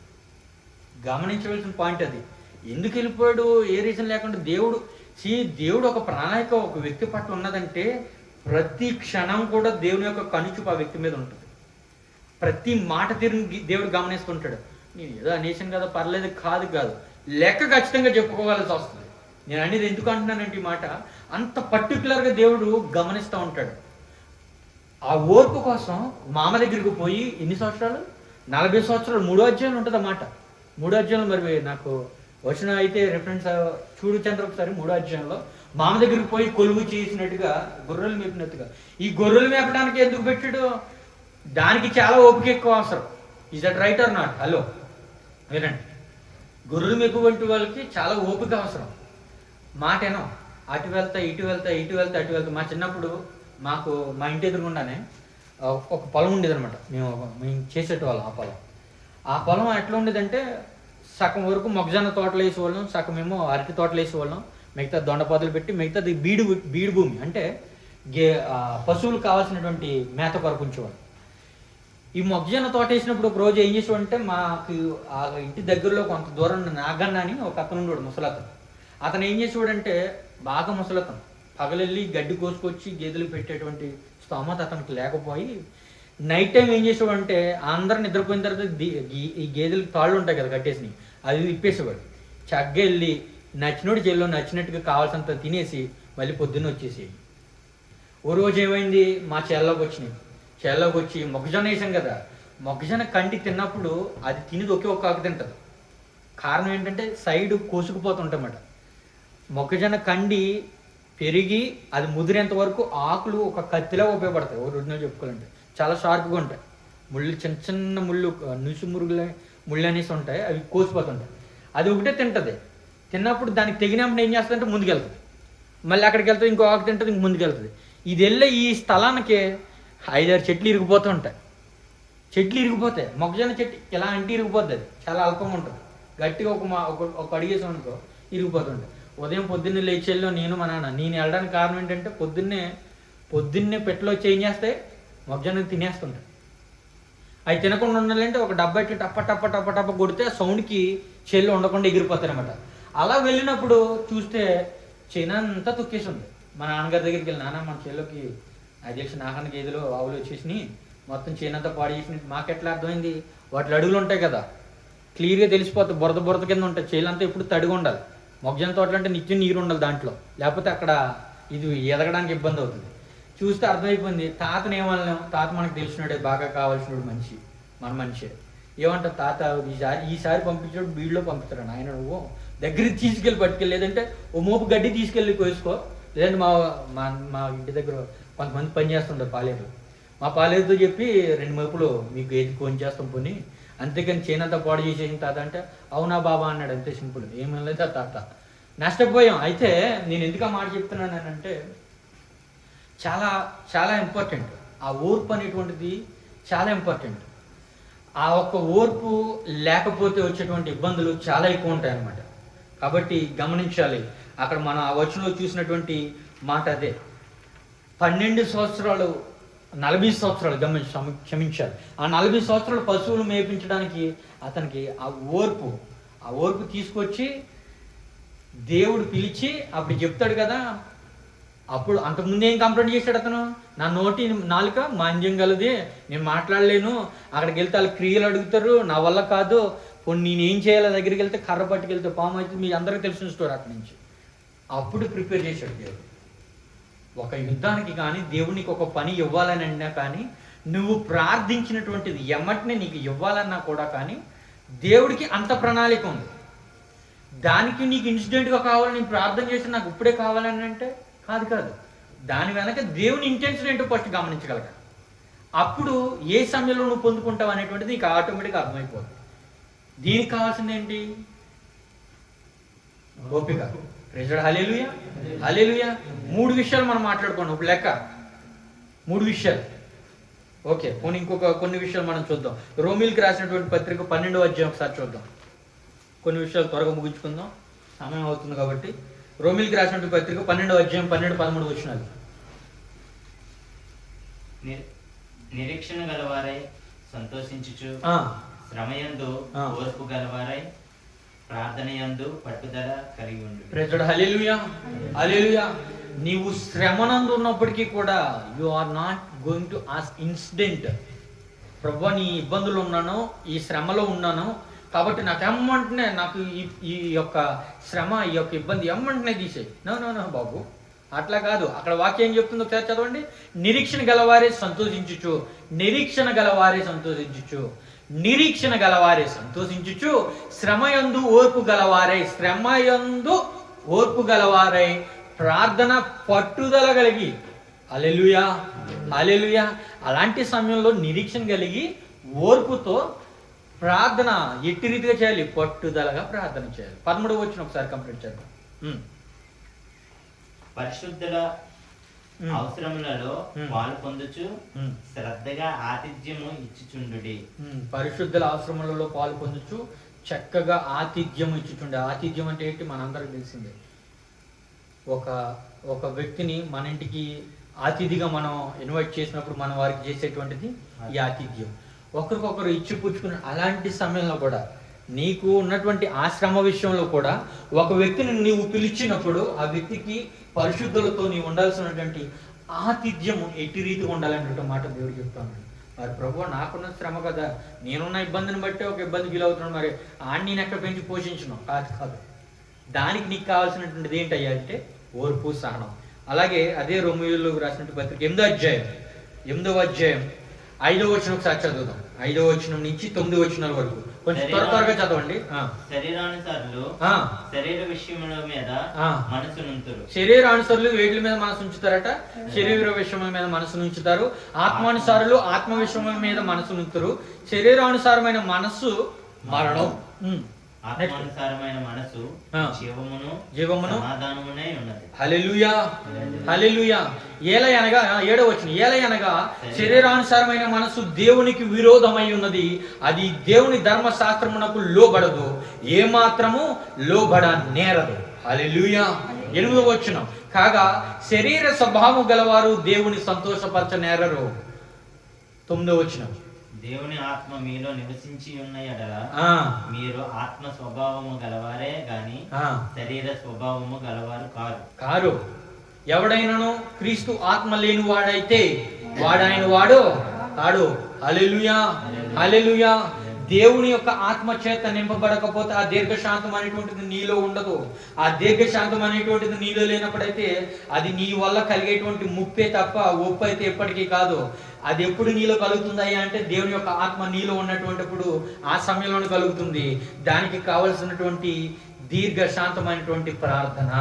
గమనించవలసిన పాయింట్ అది. ఎందుకు వెళ్ళిపోయాడు, ఏ రీజన్ లేకుండా దేవుడు ఒక ప్రణాళిక ఒక వ్యక్తి పట్ల ఉన్నదంటే ప్రతి క్షణం కూడా దేవుని యొక్క కనుచూపు ఆ వ్యక్తి మీద ఉంటుంది. ప్రతి మాట తీరుని దేవుడు గమనిస్తుంటాడు. నేను ఏదో అనేసం కదా, పర్లేదు, కాదు, లెక్క ఖచ్చితంగా చెప్పుకోవాల్సి వస్తుంది. నేను అనేది ఎందుకు అంటున్నానంటే ఈ మాట అంత పర్టికులర్గా దేవుడు గమనిస్తూ ఉంటాడు. ఆ ఓర్పు కోసం మామ దగ్గరికి పోయి ఎన్ని సంవత్సరాలు, 40 సంవత్సరాలు, 3వ అధ్యాయంలో ఉంటుంది అన్నమాట. 3వ అధ్యాయంలో మరి నాకు వచ్చిన అయితే రిఫరెన్స్ చూడు చంద్ర ఒకసారి. 3వ అధ్యాయంలో మామ దగ్గరికి పోయి కొలువు చేసినట్టుగా, గొర్రెలు మేపినట్టుగా. ఈ గొర్రెలు మేపడానికి ఎందుకు పెట్టాడు, దానికి చాలా ఓపిక ఎక్కువ అవసరం. Is that right or not? Hello వినండి, గొర్రెలు మేపు వంటి వాళ్ళకి చాలా ఓపిక అవసరం. మాటేనో అటు వెళ్తా ఇటు వెళ్తా. మా చిన్నప్పుడు మా ఇంటి ఎదురుగుండానే ఒక పొలం ఉండేది అనమాట. మేము చేసేటవాళ్ళం. ఆ పొలం ఎట్లా ఉండేదంటే సగం వరకు మొక్కజొన్న తోటలు వేసేవాళ్ళం, సగం ఏమో అరటి తోటలు వేసేవాళ్ళం, మిగతా దొండపాదులు పెట్టి మిగతాది బీడు భూమి అంటే పశువులు కావాల్సినటువంటి మేత కొరకు ఉంచేవాళ్ళం. ఈ మొక్కజొన్న తోట వేసినప్పుడు ఒక రోజు ఏం చేసేవాడంటే, మాకు ఆ ఇంటి దగ్గరలో కొంత దూరం నాగన్న అని ఒక అతను ఉండేవాడు, ముసలతను. అతను ఏం చేసేవాడంటే బాగా ముసలతను, పగలెళ్ళి గడ్డి కోసుకొచ్చి గేదెలు పెట్టేటువంటి స్తోమత అతనికి లేకపోయి నైట్ టైం ఏం చేసేవాడంటే అందరు నిద్రపోయిన తర్వాత ఈ గేదెలకు తాళ్ళు ఉంటాయి కదా కట్టేసి, అవి విప్పేసేవాడు. చక్కగా వెళ్ళి నచ్చినోడు చెల్లో నచ్చినట్టుగా కావాల్సినంత తినేసి మళ్ళీ పొద్దున్న వచ్చేసి. ఓ రోజు ఏమైంది, మా చేల్లోకి వచ్చి మొక్కజొన్న వేసాం కదా, మొక్కజొన్న కండి తిన్నప్పుడు అది తినేది ఒకే ఒక్క ఆకు తింటుంది. కారణం ఏంటంటే సైడ్ కోసుకుపోతుంటామట. మొక్కజొన్న కండి పెరిగి అది ముదిరేంత వరకు ఆకులు ఒక కత్తిలా ఉపయోగపడతాయి. ఒరిజినల్ చెప్పుకోవాలంటే చాలా షార్ప్గా ఉంటాయి. చిన్న చిన్న నుసు ముళ్ళు అనేసి ఉంటాయి, అవి కోసిపోతుంటాయి. అది ఒకటే తింటుంది. తిన్నప్పుడు దానికి తెగినప్పుడు ఏం చేస్తుందంటే ముందుకెళ్తుంది, మళ్ళీ అక్కడికి వెళ్తుంది, ఇంకో ఆకు తింటుంది, ఇంక ముందుకెళ్తుంది. ఇది వెళ్ళే ఈ స్థలానికి 5-6 చెట్లు ఇరిగిపోతూ ఉంటాయి. మొక్కజొన్న చెట్టు ఇలా అంటే ఇరిగిపోద్ది, అది చాలా అల్పంగా ఉంటుంది. గట్టిగా ఒక అడిగేసాం అనుకో ఇరిగిపోతుంటాయి. ఉదయం పొద్దున్నే లేచేల్లో నేను వెళ్ళడానికి కారణం ఏంటంటే పొద్దున్నే పెట్టెలో వచ్చి ఏం చేస్తాయి, మొక్కజొన్న తినేస్తుంటాయి. అవి తినకుండా ఉండాలంటే ఒక డబ్బా ఇట్లా టప్ప కొడితే ఆ సౌండ్కి చేల్లో ఉండకుండా ఎగిరిపోతాయి అనమాట. అలా వెళ్ళినప్పుడు చూస్తే చేనంతా తొక్కేసి ఉంది. మా నాన్నగారి దగ్గరికి వెళ్ళి, నాన్న మన చేలోకి అది తెలిసి నాకన్న గేదెలు ఆవులు వచ్చేసినాయి, మొత్తం చేనంతా పాడు చేసినట్టు. మాకెట్లా అర్థమైంది, వాటిలో అడుగులు ఉంటాయి కదా, క్లియర్గా తెలిసిపోతుంది. బురద కింద ఉంటాయి, చేలంతా ఎప్పుడు తడిగా ఉండాలి. మొక్కజొన్న తోటలు అంటే నిత్యం నీరు ఉండాలి దాంట్లో, లేకపోతే అక్కడ ఇది ఎదగడానికి ఇబ్బంది అవుతుంది. చూస్తే అర్థమైపోయింది. తాతను ఏమనలేము, తాత మనకు తెలిసినాడే, బాగా కావాల్సినాడు మనిషి, మన మనిషే. ఏమంటారు తాత, ఈసారి పంపించాడు బీడులో పంపిస్తాడు ఆయన, నువ్వు దగ్గరికి తీసుకెళ్ళి పట్టుకెళ్ళి, లేదంటే ఓ మోపు గడ్డి తీసుకెళ్ళి కోసుకో, లేదంటే మా ఇంటి దగ్గర కొంతమంది పని చేస్తుంటారు పాలేరు, మా పాలేరుతో చెప్పి 2 మోపులు మీకు ఏది కొని చేస్తాం పోనీ, అంతేకాని చేనంతా పాడు చేసేసిన తాత అంటే అవునా బాబా అన్నాడు. అంతే సింపుల్, ఏమనలేదు ఆ తాత. నష్టపోయాం. అయితే నేను ఎందుకు ఆ మాట చెప్తున్నానంటే చాలా చాలా ఇంపార్టెంట్. ఆ ఓర్పు అనేటువంటిది చాలా ఇంపార్టెంట్. ఆ ఒక్క ఓర్పు లేకపోతే వచ్చేటువంటి ఇబ్బందులు చాలా ఎక్కువ ఉంటాయి అన్నమాట. కాబట్టి గమనించాలి. అక్కడ మనం ఆ వచనంలో చూసినటువంటి మాట అదే. 12 సంవత్సరాలు 40 సంవత్సరాలు క్షమించాలి. ఆ 40 సంవత్సరాలు పశువులు మేపించడానికి అతనికి ఆ ఓర్పు తీసుకొచ్చి దేవుడు పిలిచి అప్పుడు చెప్తాడు కదా. అప్పుడు అంతకుముందు ఏం కంప్లైంట్ చేశాడు అతను, నా నోటి నాలుక మాంద్యం గలది, నేను మాట్లాడలేను, అక్కడికి వెళ్తే వాళ్ళు క్రియలు అడుగుతారు, నా వల్ల కాదు, నేనేం చేయాలి, దగ్గరికి వెళ్తే కర్ర పట్టుకెళ్తే పాము అయితే మీ అందరికీ తెలిసిన స్టోరీ. అక్కడి నుంచి అప్పుడు ప్రిపేర్ చేశాడు దేవుడు. ఒక యుద్ధానికి కానీ దేవునికి ఒక పని ఇవ్వాలని అన్నా కానీ, నువ్వు ప్రార్థించినటువంటిది ఎమ్మటినే నీకు ఇవ్వాలన్నా కూడా కానీ దేవుడికి అంత ప్రణాళిక ఉంది. దానికి నీకు ఇన్సిడెంట్గా కావాలని నేను ప్రార్థన చేసి నాకు ఇప్పుడే కావాలని అంటే కాదు. దాని వెనక దేవుని ఇంటెన్షన్ ఏంటో ఫస్ట్ గమనించగలగా. అప్పుడు ఏ సమయంలో నువ్వు పొందుకుంటావు అనేటువంటిది నీకు ఆటోమేటిక్గా అర్థమైపోతుంది. దీనికి కావాల్సింది ఏంటి? ఓపిక. ప్రైజ్ హల్లెలూయా హల్లెలూయా. 3 విషయాలు మనం మాట్లాడుకోండి. ఒక లెక్క 3 విషయాలు. ఓకే, పోనీ ఇంకొక కొన్ని విషయాలు మనం చూద్దాం. రోమిల్కి రాసినటువంటి పత్రిక 12వ అధ్యాయం ఒకసారి చూద్దాం. కొన్ని విషయాలు త్వరగా ముగించుకుందాం, సమయం అవుతుంది కాబట్టి. రోమిల్కి రాసినటువంటి పత్రిక 12వ అధ్యాయం 12-13 వచనాలు. నిరీక్షణ గలవారై సంతోషించుచు, శ్రమయందు ఓర్పు గలవారై ప్రార్థనయందు పట్టుదల కలిగి ఉండు. Praise hallelujah hallelujah. నీవు శ్రమనందు ఉన్నప్పటికీ కూడా you are not going to ask incident, ప్రభువా నీ ఇబ్బందులు ఉన్నాను, ఈ శ్రమలో ఉన్నాను కాబట్టి నాకు ఎమ్మంటనే నాకు ఈ యొక్క శ్రమ, ఈ యొక్క ఇబ్బంది ఎమ్మంటనే తీసేయి. నో బాబు, అట్లా కాదు. అక్కడ వాక్యం ఏం చెప్తుందో ఒకసారి చదవండి. నిరీక్షణ గలవారే సంతోషించుచు, నిరీక్షణ గలవారే సంతోషించుచు, నిరీక్షణ గలవారే సంతోషించుచు, శ్రమయందు ఓర్పు గలవారై, శ్రమయందు ఓర్పు గలవారై ప్రార్థన పట్టుదల కలిగి. హల్లెలూయా హల్లెలూయా. అలాంటి సమయంలో నిరీక్షణ కలిగి ఓర్పుతో ప్రార్థన ఎట్టి రీతిగా చేయాలి? పట్టుదలగా ప్రార్థన చేయాలి. 13వ వచనం ఒకసారి కంప్లీట్ చేద్దాం. పరిశుద్ధుల అవసరములలో పాలు పొందుచు శ్రద్ధగా ఆతిథ్యము ఇచ్చుచుండుడి. పరిశుద్ధుల అవసరములలో పాలు పొందుచు చక్కగా ఆతిథ్యం ఇచ్చుచుండే. ఆతిథ్యం అంటే ఏంటి? మనందరికి తెలిసిందే. ఒక వ్యక్తిని మన ఇంటికి అతిథిగా మనం ఇన్వైట్ చేసినప్పుడు మనం వారికి చేసేటువంటిది ఈ ఆతిథ్యం. ఒకరికొకరు ఇచ్చి పుచ్చుకునే అలాంటి సమయంలో కూడా నీకు ఉన్నటువంటి ఆశ్రమ విషయంలో కూడా ఒక వ్యక్తిని నీవు పిలిచినప్పుడు ఆ వ్యక్తికి పరిశుద్ధులతో నీవు ఉండాల్సినటువంటి ఆతిథ్యము ఎట్టి రీతిగా ఉండాలనేటువంటి మాట దేవుడు చెప్తాను. మరి ప్రభు నాకున్న శ్రమ కదా, నేనున్న ఇబ్బందిని బట్టి ఒక ఇబ్బంది ఫీల్ అవుతున్నాను, మరి నేను ఎక్కడ పెంచి పోషించను కాదు. దానికి నీకు కావాల్సినటువంటిది ఏంటయ్యా అంటే ఓర్పు, సహనం. అలాగే అదే రోమియోలకు రాసినటువంటి పత్రిక 8వ అధ్యాయం 5వ వచనం ఒకసారి చదువుదాం. 5వ వచనం నుంచి 9 వచనాల వరకు కొంచెం త్వరగా చదవండి. శరీరానుసారులు శరీర విషయముల మీద మనసు నుంచుతారు. శరీరానుసారులు వేట్ల మీద మనసు ఉంచుతారట, శరీర విషయముల మీద మనసు ఉంచుతారు. ఆత్మానుసారులు ఆత్మ విషయముల మీద మనసు ఉంచుతారు. శరీరానుసారమైన మనస్సు మరణం, ఆత్మానుసారమైన మనసు జీవమును సమాధానమునై ఉన్నది. హల్లెలూయా హల్లెలూయా. ఏలయనగా 7వ వచనం, ఏలయనగా శరీరానుసారమైన మనసు దేవునికి విరోధమై ఉన్నది, అది దేవుని ధర్మశాస్త్రమునకు లోబడదు, ఏమాత్రము లోబడ నేరదు. హల్లెలూయా. 8వ వచనం, కాగా శరీర స్వభావము గలవారు దేవుని సంతోషపరచ నేరరు. 9వ వచనం, దేవుని ఆత్మ మీలో నివసించి ఉన్న ఎడల మీరు ఆత్మ స్వభావము గలవారే గాని శరీర స్వభావము గలవారు కారు. ఎవడైనను క్రీస్తు ఆత్మ లేని వాడైతే వాడాయన వాడు కాడు. హల్లెలూయా హల్లెలూయా. దేవుని యొక్క ఆత్మ చేత నింపబడకపోతే ఆ దీర్ఘశాంతం అనేటువంటిది నీలో ఉండదు. ఆ దీర్ఘశాంతం అనేటువంటిది నీలో లేనప్పుడైతే అది నీ వల్ల కలిగేటువంటి ముప్పే తప్ప ఒప్పు అయితే ఎప్పటికీ కాదు. అది ఎప్పుడు నీలో కలుగుతుందయ్యా అంటే దేవుని యొక్క ఆత్మ నీలో ఉన్నటువంటిప్పుడు ఆ సమయంలోనే కలుగుతుంది. దానికి కావలసినటువంటి దీర్ఘశాంతమైనటువంటి ప్రార్థన.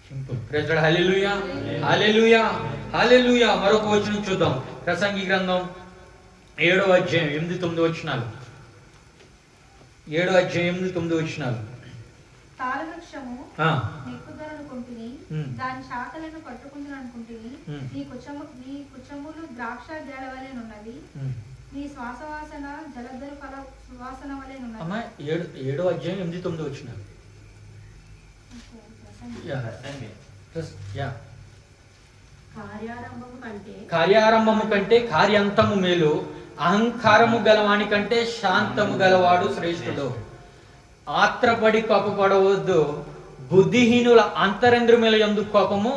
సింపుల్. ప్రైజ్ హల్లెలూయా హల్లెలూయా హల్లెలూయా. మరొక వచనం చూద్దాం. ప్రసంగి గ్రంథం 7వ అధ్యాయం 8-9 వచనాలు. 7వ అధ్యాయం 8-9 వచనాలు. తాళవృక్షము నెక్కుదలనుకుంటుని దాని శాఖలను పట్టుకుంటుననుకుంటుని నీ కుచములు ద్రాక్ష గేల వలెనున్నవి, నీ శ్వాసవాసన జలధర ఫల సువాసన వలెనున్నవి. అమ్మా 7వ అధ్యాయం 8-9 వచనాలు. కార్యారంభము కంటే కార్యాంతము మేలు, అహంకారము గలవాని కంటే శాంతము గలవాడు శ్రేష్ఠుడు. ఆత్రపడి కోపపడవద్దు, బుద్ధిహీనుల అంతరంద్రముల యందు కోపము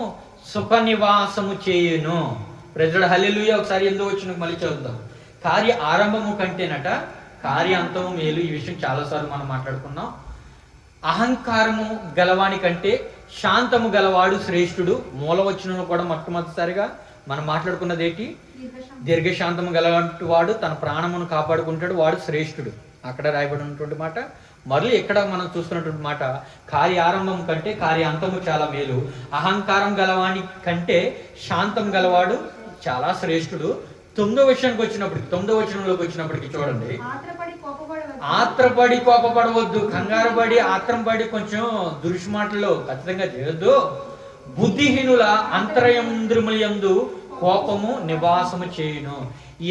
సుఖ నివాసము చేయును. ప్రజలు హల్లెలూయా. ఒకసారి 8వ వచనం మళ్ళీ చదువుదాం. కార్య ఆరంభము కంటేనట కార్యాంతము మేలు. ఈ విషయం చాలాసార్లు మనం మాట్లాడుకున్నాం. అహంకారము గలవాని కంటే శాంతము గలవాడు శ్రేష్ఠుడు. మూలవచనంలో కూడా మొట్టమొదటిసారిగా మనం మాట్లాడుకున్నది ఏంటి? దీర్ఘశాంతము గలవాడు వాడు తన ప్రాణమును కాపాడుకుంటాడు, వాడు శ్రేష్ఠుడు. అక్కడ రాయబడినటువంటి మాట. మళ్ళీ ఇక్కడ మనం చూస్తున్నటువంటి మాట, కార్యారంభం కంటే కార్యాంతము చాలా మేలు, అహంకారం గలవాని కంటే శాంతం గలవాడు చాలా శ్రేష్ఠుడు. 9వ వచనంలోకి వచ్చినప్పటికి చూడండి, ఆత్రపడి కోపపడవద్దు, కంగారు పడి ఆత్రం పడి కొంచెం దురుషుమాటల్లో ఖచ్చితంగా చేయొద్దు. బుద్ధిహీనుల అంతరయంద్రియములందు కోపము నివాసము చేయును.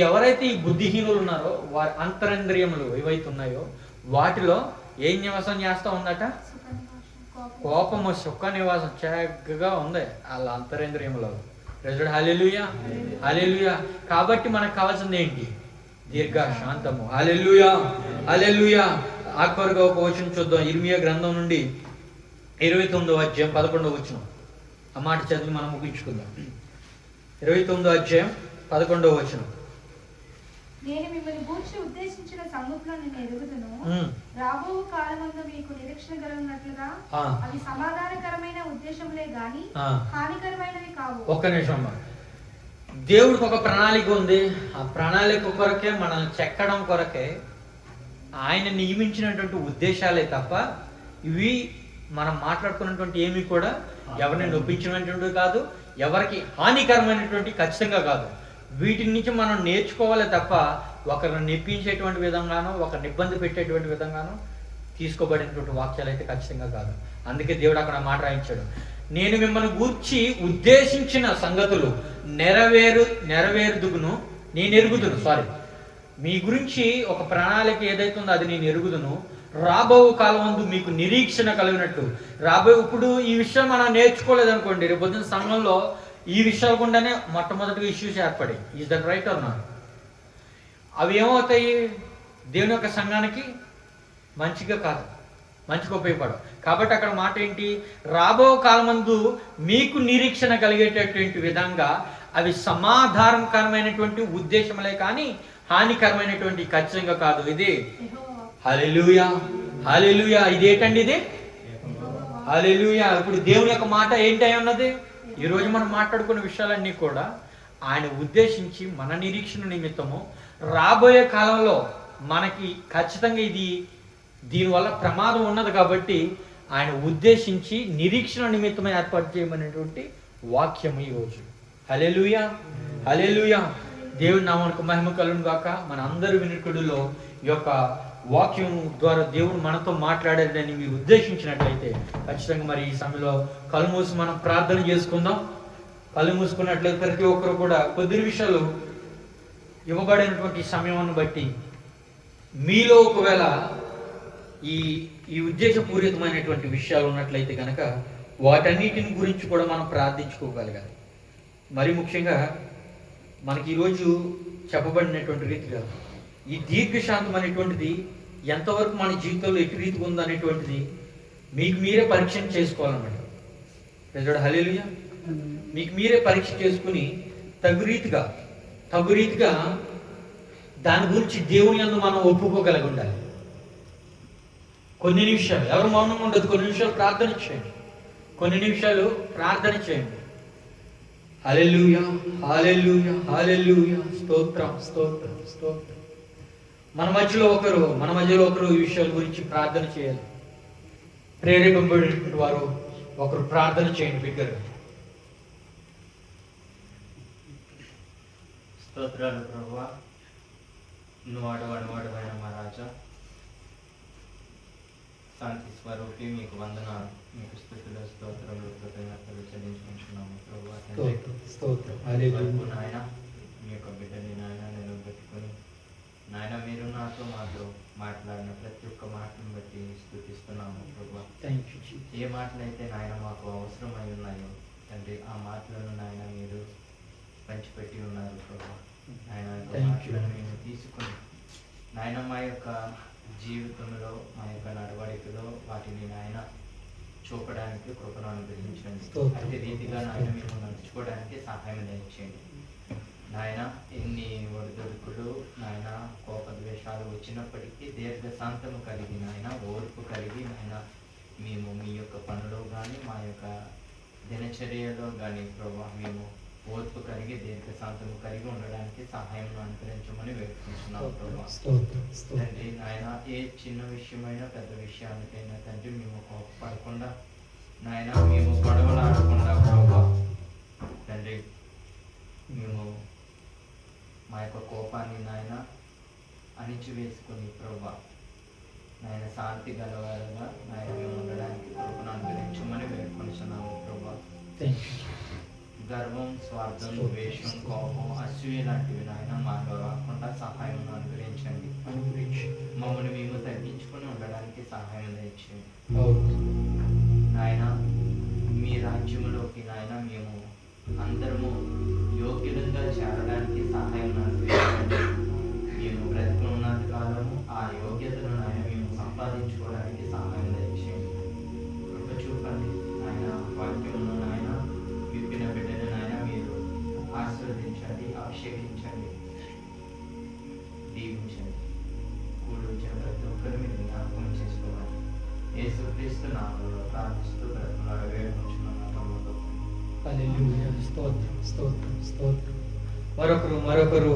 ఎవరైతే ఈ బుద్ధిహీనులు ఉన్నారో వారి అంతరింద్రియములు ఏవైతే ఉన్నాయో వాటిలో ఏం నివాసం చేస్తా ఉందట? కోపము, సుఖ నివాసం చక్కగా ఉంది వాళ్ళ అంతరింద్రియములో. హల్లెలూయా, హల్లెలూయా. కాబట్టి మనకు కావాల్సింది ఏంటి? దీర్ఘ శాంతము. హల్లెలూయా, హల్లెలూయా. ఆఖరుగా ఒక వచనం చూద్దాం. ఇర్మియా గ్రంథం నుండి 29వ అధ్యాయం 11వ వచనం. ఆ మాట చదివి మనం ముగించుకుందాం. 29వ అధ్యాయం 11వ వచనం. నేను మిమ్మల్ని గూర్చి ఉద్దేశించిన సంగతులను నేను ఎరుగుదును. రాబో కాలమందు మీకు నిరీక్షణ కలుగునట్లుగా అవి సమాధానకరమైన ఉద్దేశములే గాని హానికరమైనవి కావు. ఒక్క నిమిషం. దేవుడికి ఒక ప్రణాళిక ఉంది. ఆ ప్రణాళిక కొరకే మనల్ని చెక్కడం కొరకే ఆయన నియమించినటువంటి ఉద్దేశాలే తప్ప ఇవి మనం మాట్లాడుకున్నటువంటి ఏమి కూడా ఎవరిని నొప్పించినటువంటివి కాదు, ఎవరికి హానికరమైనటువంటి ఖచ్చితంగా కాదు. వీటి నుంచి మనం నేర్చుకోవాలి తప్ప ఒకరిని నెప్పించేటువంటి విధంగానో ఒకరిని ఇబ్బంది పెట్టేటువంటి విధంగానో తీసుకోబడినటువంటి వాక్యాలు అయితే ఖచ్చితంగా కాదు. అందుకే దేవుడు అక్కడ మాట రాయించాడు, నేను మిమ్మల్ని గూర్చి ఉద్దేశించిన సంగతులు నెరవేరుదును నేను ఎరుగుదును. మీ గురించి ఒక ప్రణాళిక ఏదైతే ఉందో అది నేను ఎరుగుదును. రాబో కాలమందు మీకు నిరీక్షణ కలిగినట్టు. ఇప్పుడు ఈ విషయం మనం నేర్చుకోలేదనుకోండి, రేపు పొద్దున్న సంఘంలో ఈ విషయాలు గుండానే మొట్టమొదటిగా ఇష్యూస్ ఏర్పడి. Is that right or not? అవి ఏమవుతాయి? దేవుని యొక్క సంఘానికి మంచిగా కాదు, మంచిగా ఉపయోగపడవు. కాబట్టి అక్కడ మాట ఏంటి? రాబో కాలమందు మీకు నిరీక్షణ కలిగేటటువంటి విధంగా అవి సమాధానకరమైనటువంటి ఉద్దేశములే కానీ హానికరమైనటువంటి ఖచ్చితంగా కాదు. ఇది హల్లెలూయా, హల్లెలూయా. ఇదేంటండి? ఇది హల్లెలూయా. ఇప్పుడు దేవుని యొక్క మాట ఏంటి అయి ఉన్నది? ఈరోజు మనం మాట్లాడుకున్న విషయాలన్నీ కూడా ఆయన ఉద్దేశించి మన నిరీక్షణ నిమిత్తము రాబోయే కాలంలో మనకి ఖచ్చితంగా దీనివల్ల ప్రమాదం ఉన్నది కాబట్టి ఆయన ఉద్దేశించి నిరీక్షణ నిమిత్తమే ఏర్పాటు చేయమనేటువంటి వాక్యం ఈరోజు. హల్లెలూయా, హల్లెలూయా. దేవుని నామానికి మహిమ కలుగును గాక. మన అందరి వినికిడిలో ఈ యొక్క వాక్యం ద్వారా దేవుడు మనతో మాట్లాడాలని మీరు ఉద్దేశించినట్లయితే ఖచ్చితంగా మరి ఈ సమయంలో కళ్ళు మూసి మనం ప్రార్థన చేసుకుందాం. కళ్ళు మూసుకున్నట్లయితే ప్రతి ఒక్కరు కూడా కొద్ది నిమిషాలు ఇవ్వబడినటువంటి సమయాన్ని బట్టి మీలో ఒకవేళ ఈ ఉద్దేశపూరితమైనటువంటి విషయాలు ఉన్నట్లయితే కనుక వాటన్నిటిని గురించి కూడా మనం ప్రార్థించుకోగలగాలి. మరి ముఖ్యంగా మనకి ఈరోజు చెప్పబడినటువంటి రీతిగా ఈ దీర్ఘశాంతం అనేటువంటిది ఎంతవరకు మన జీవితంలో ఎటు రీతిగా ఉందనేటువంటిది మీకు మీరే పరీక్ష చేసుకోవాలన్నమాట. హల్లెలూయా. మీకు మీరే పరీక్ష చేసుకుని తగు రీతిగా దాని గురించి దేవుని యందు మనం ఒప్పుకోగలిగి ఉండాలి. కొన్ని నిమిషాలు ఎవరు మౌనంగా ఉండదు, కొన్ని నిమిషాలు ప్రార్థన చేయండి, కొన్ని నిమిషాలు ప్రార్థన చేయండి. హల్లెలూయా, హల్లెలూయా, హల్లెలూయా. స్తోత్రం, స్తోత్రం, స్తోత్రం. మన మధ్యలో ఒకరు ఈ విషయాల గురించి ప్రార్థన చేయాలి. ప్రేరేపింపబడినటువంటి వారు ఒకరు ప్రార్థన చేయండి బిగ్గరగా. స్తోత్రాలు ప్రభువా, నువ్వు వాడవాడైన మా రాజా, శాంతి స్వరూపి, మీకు వందనాలు, మీకు స్తుతులు, స్తోత్రములు, కృతజ్ఞతలు చెల్లించుకుంటున్నాము ప్రభువా. నాయన మీ యొక్క బిడ్డని నాయన నేను పెట్టుకుని నాయన మీరు మాతో మాట్లాడిన ప్రతి ఒక్క మాటను బట్టి స్తుతిస్తున్నాము ప్రభువా. ఏ మాటలైతే నాయన మాకు అవసరమై ఉన్నాయో తండ్రి, ఆ మాటలను నాయన మీరు పంచిపెట్టి ఉన్నారు ప్రభువా. నాయన మాటలను మేము తీసుకుని నాయన మా యొక్క జీవితంలో మా యొక్క నడవడికలో వాటిని నాయన చూపడానికి కృపను అనుగ్రహించండి. అదే రీతిగా నాయన మేము నడుచుకోవడానికి సహాయం దయచేయండి నాయన. ఎన్ని ఒడిదొడుకులు నాయన, కోపద్వేషాలు వచ్చినప్పటికీ దీర్ఘశాంతము కలిగి నాయన, ఓర్పు కలిగి నాయన మేము మీ యొక్క పనులో కానీ మా యొక్క దినచర్యలో కానీ ప్రభావ మేము ఓర్పు కలిగి దీర్ఘశాంతము కలిగి ఉండడానికి సహాయం అనుగ్రహించమని వేడుకుంటున్నాం ప్రభావ. తండ్రి నాయన, ఏ చిన్న విషయమైనా పెద్ద విషయానికైనా తండ్రి మేము కోపపడకుండా నాయన, మేము గొడవలు ఆడకుండా ప్రభావ తండ్రి మేము మా యొక్క కోపాన్ని నాయన అణిచివేసుకుని ప్రభా నాయన శాంతి గలవారుగా నాయన మేము ఉండడానికి కృపను అనుగ్రహించమని వేడుకొనిచున్నాము ప్రభా. గర్వం, స్వార్థం, ద్వేషం, కోపం, అసూయ లాంటివి నాయన మాలో రాకుండా సహాయం అనుగ్రహించండి. మమ్మల్ని మేము తగ్గించుకుని ఉండడానికి సహాయం దయచేయండి నాయన. మీ రాజ్యంలోకి నాయన మేము అందరము యోగ్యులుగా చేరడానికి సహాయం అనుగ్రహించండి. మేము బ్రతుకున్నంత కాలము ఆ యోగ్యతను నాయన మేము సంపాదించుకోవడానికి సహాయం దయచేయండి. కృప చూపండి నాయన. వాక్యమును నాయన విప్పిన బిడ్డను నాయన మీరు ఆశీర్వదించండి, అభిషేకించండి, దీవించండి. కూడి వచ్చిన ప్రతి ఒక్కరు మీరు జ్ఞాపకం చేసుకోవాలి. యేసుక్రీస్తు నామములో ప్రార్థిస్తూ బ్రతుకులాగా వేడుకుంటున్నాను. స్తోత్రం. మరొకరు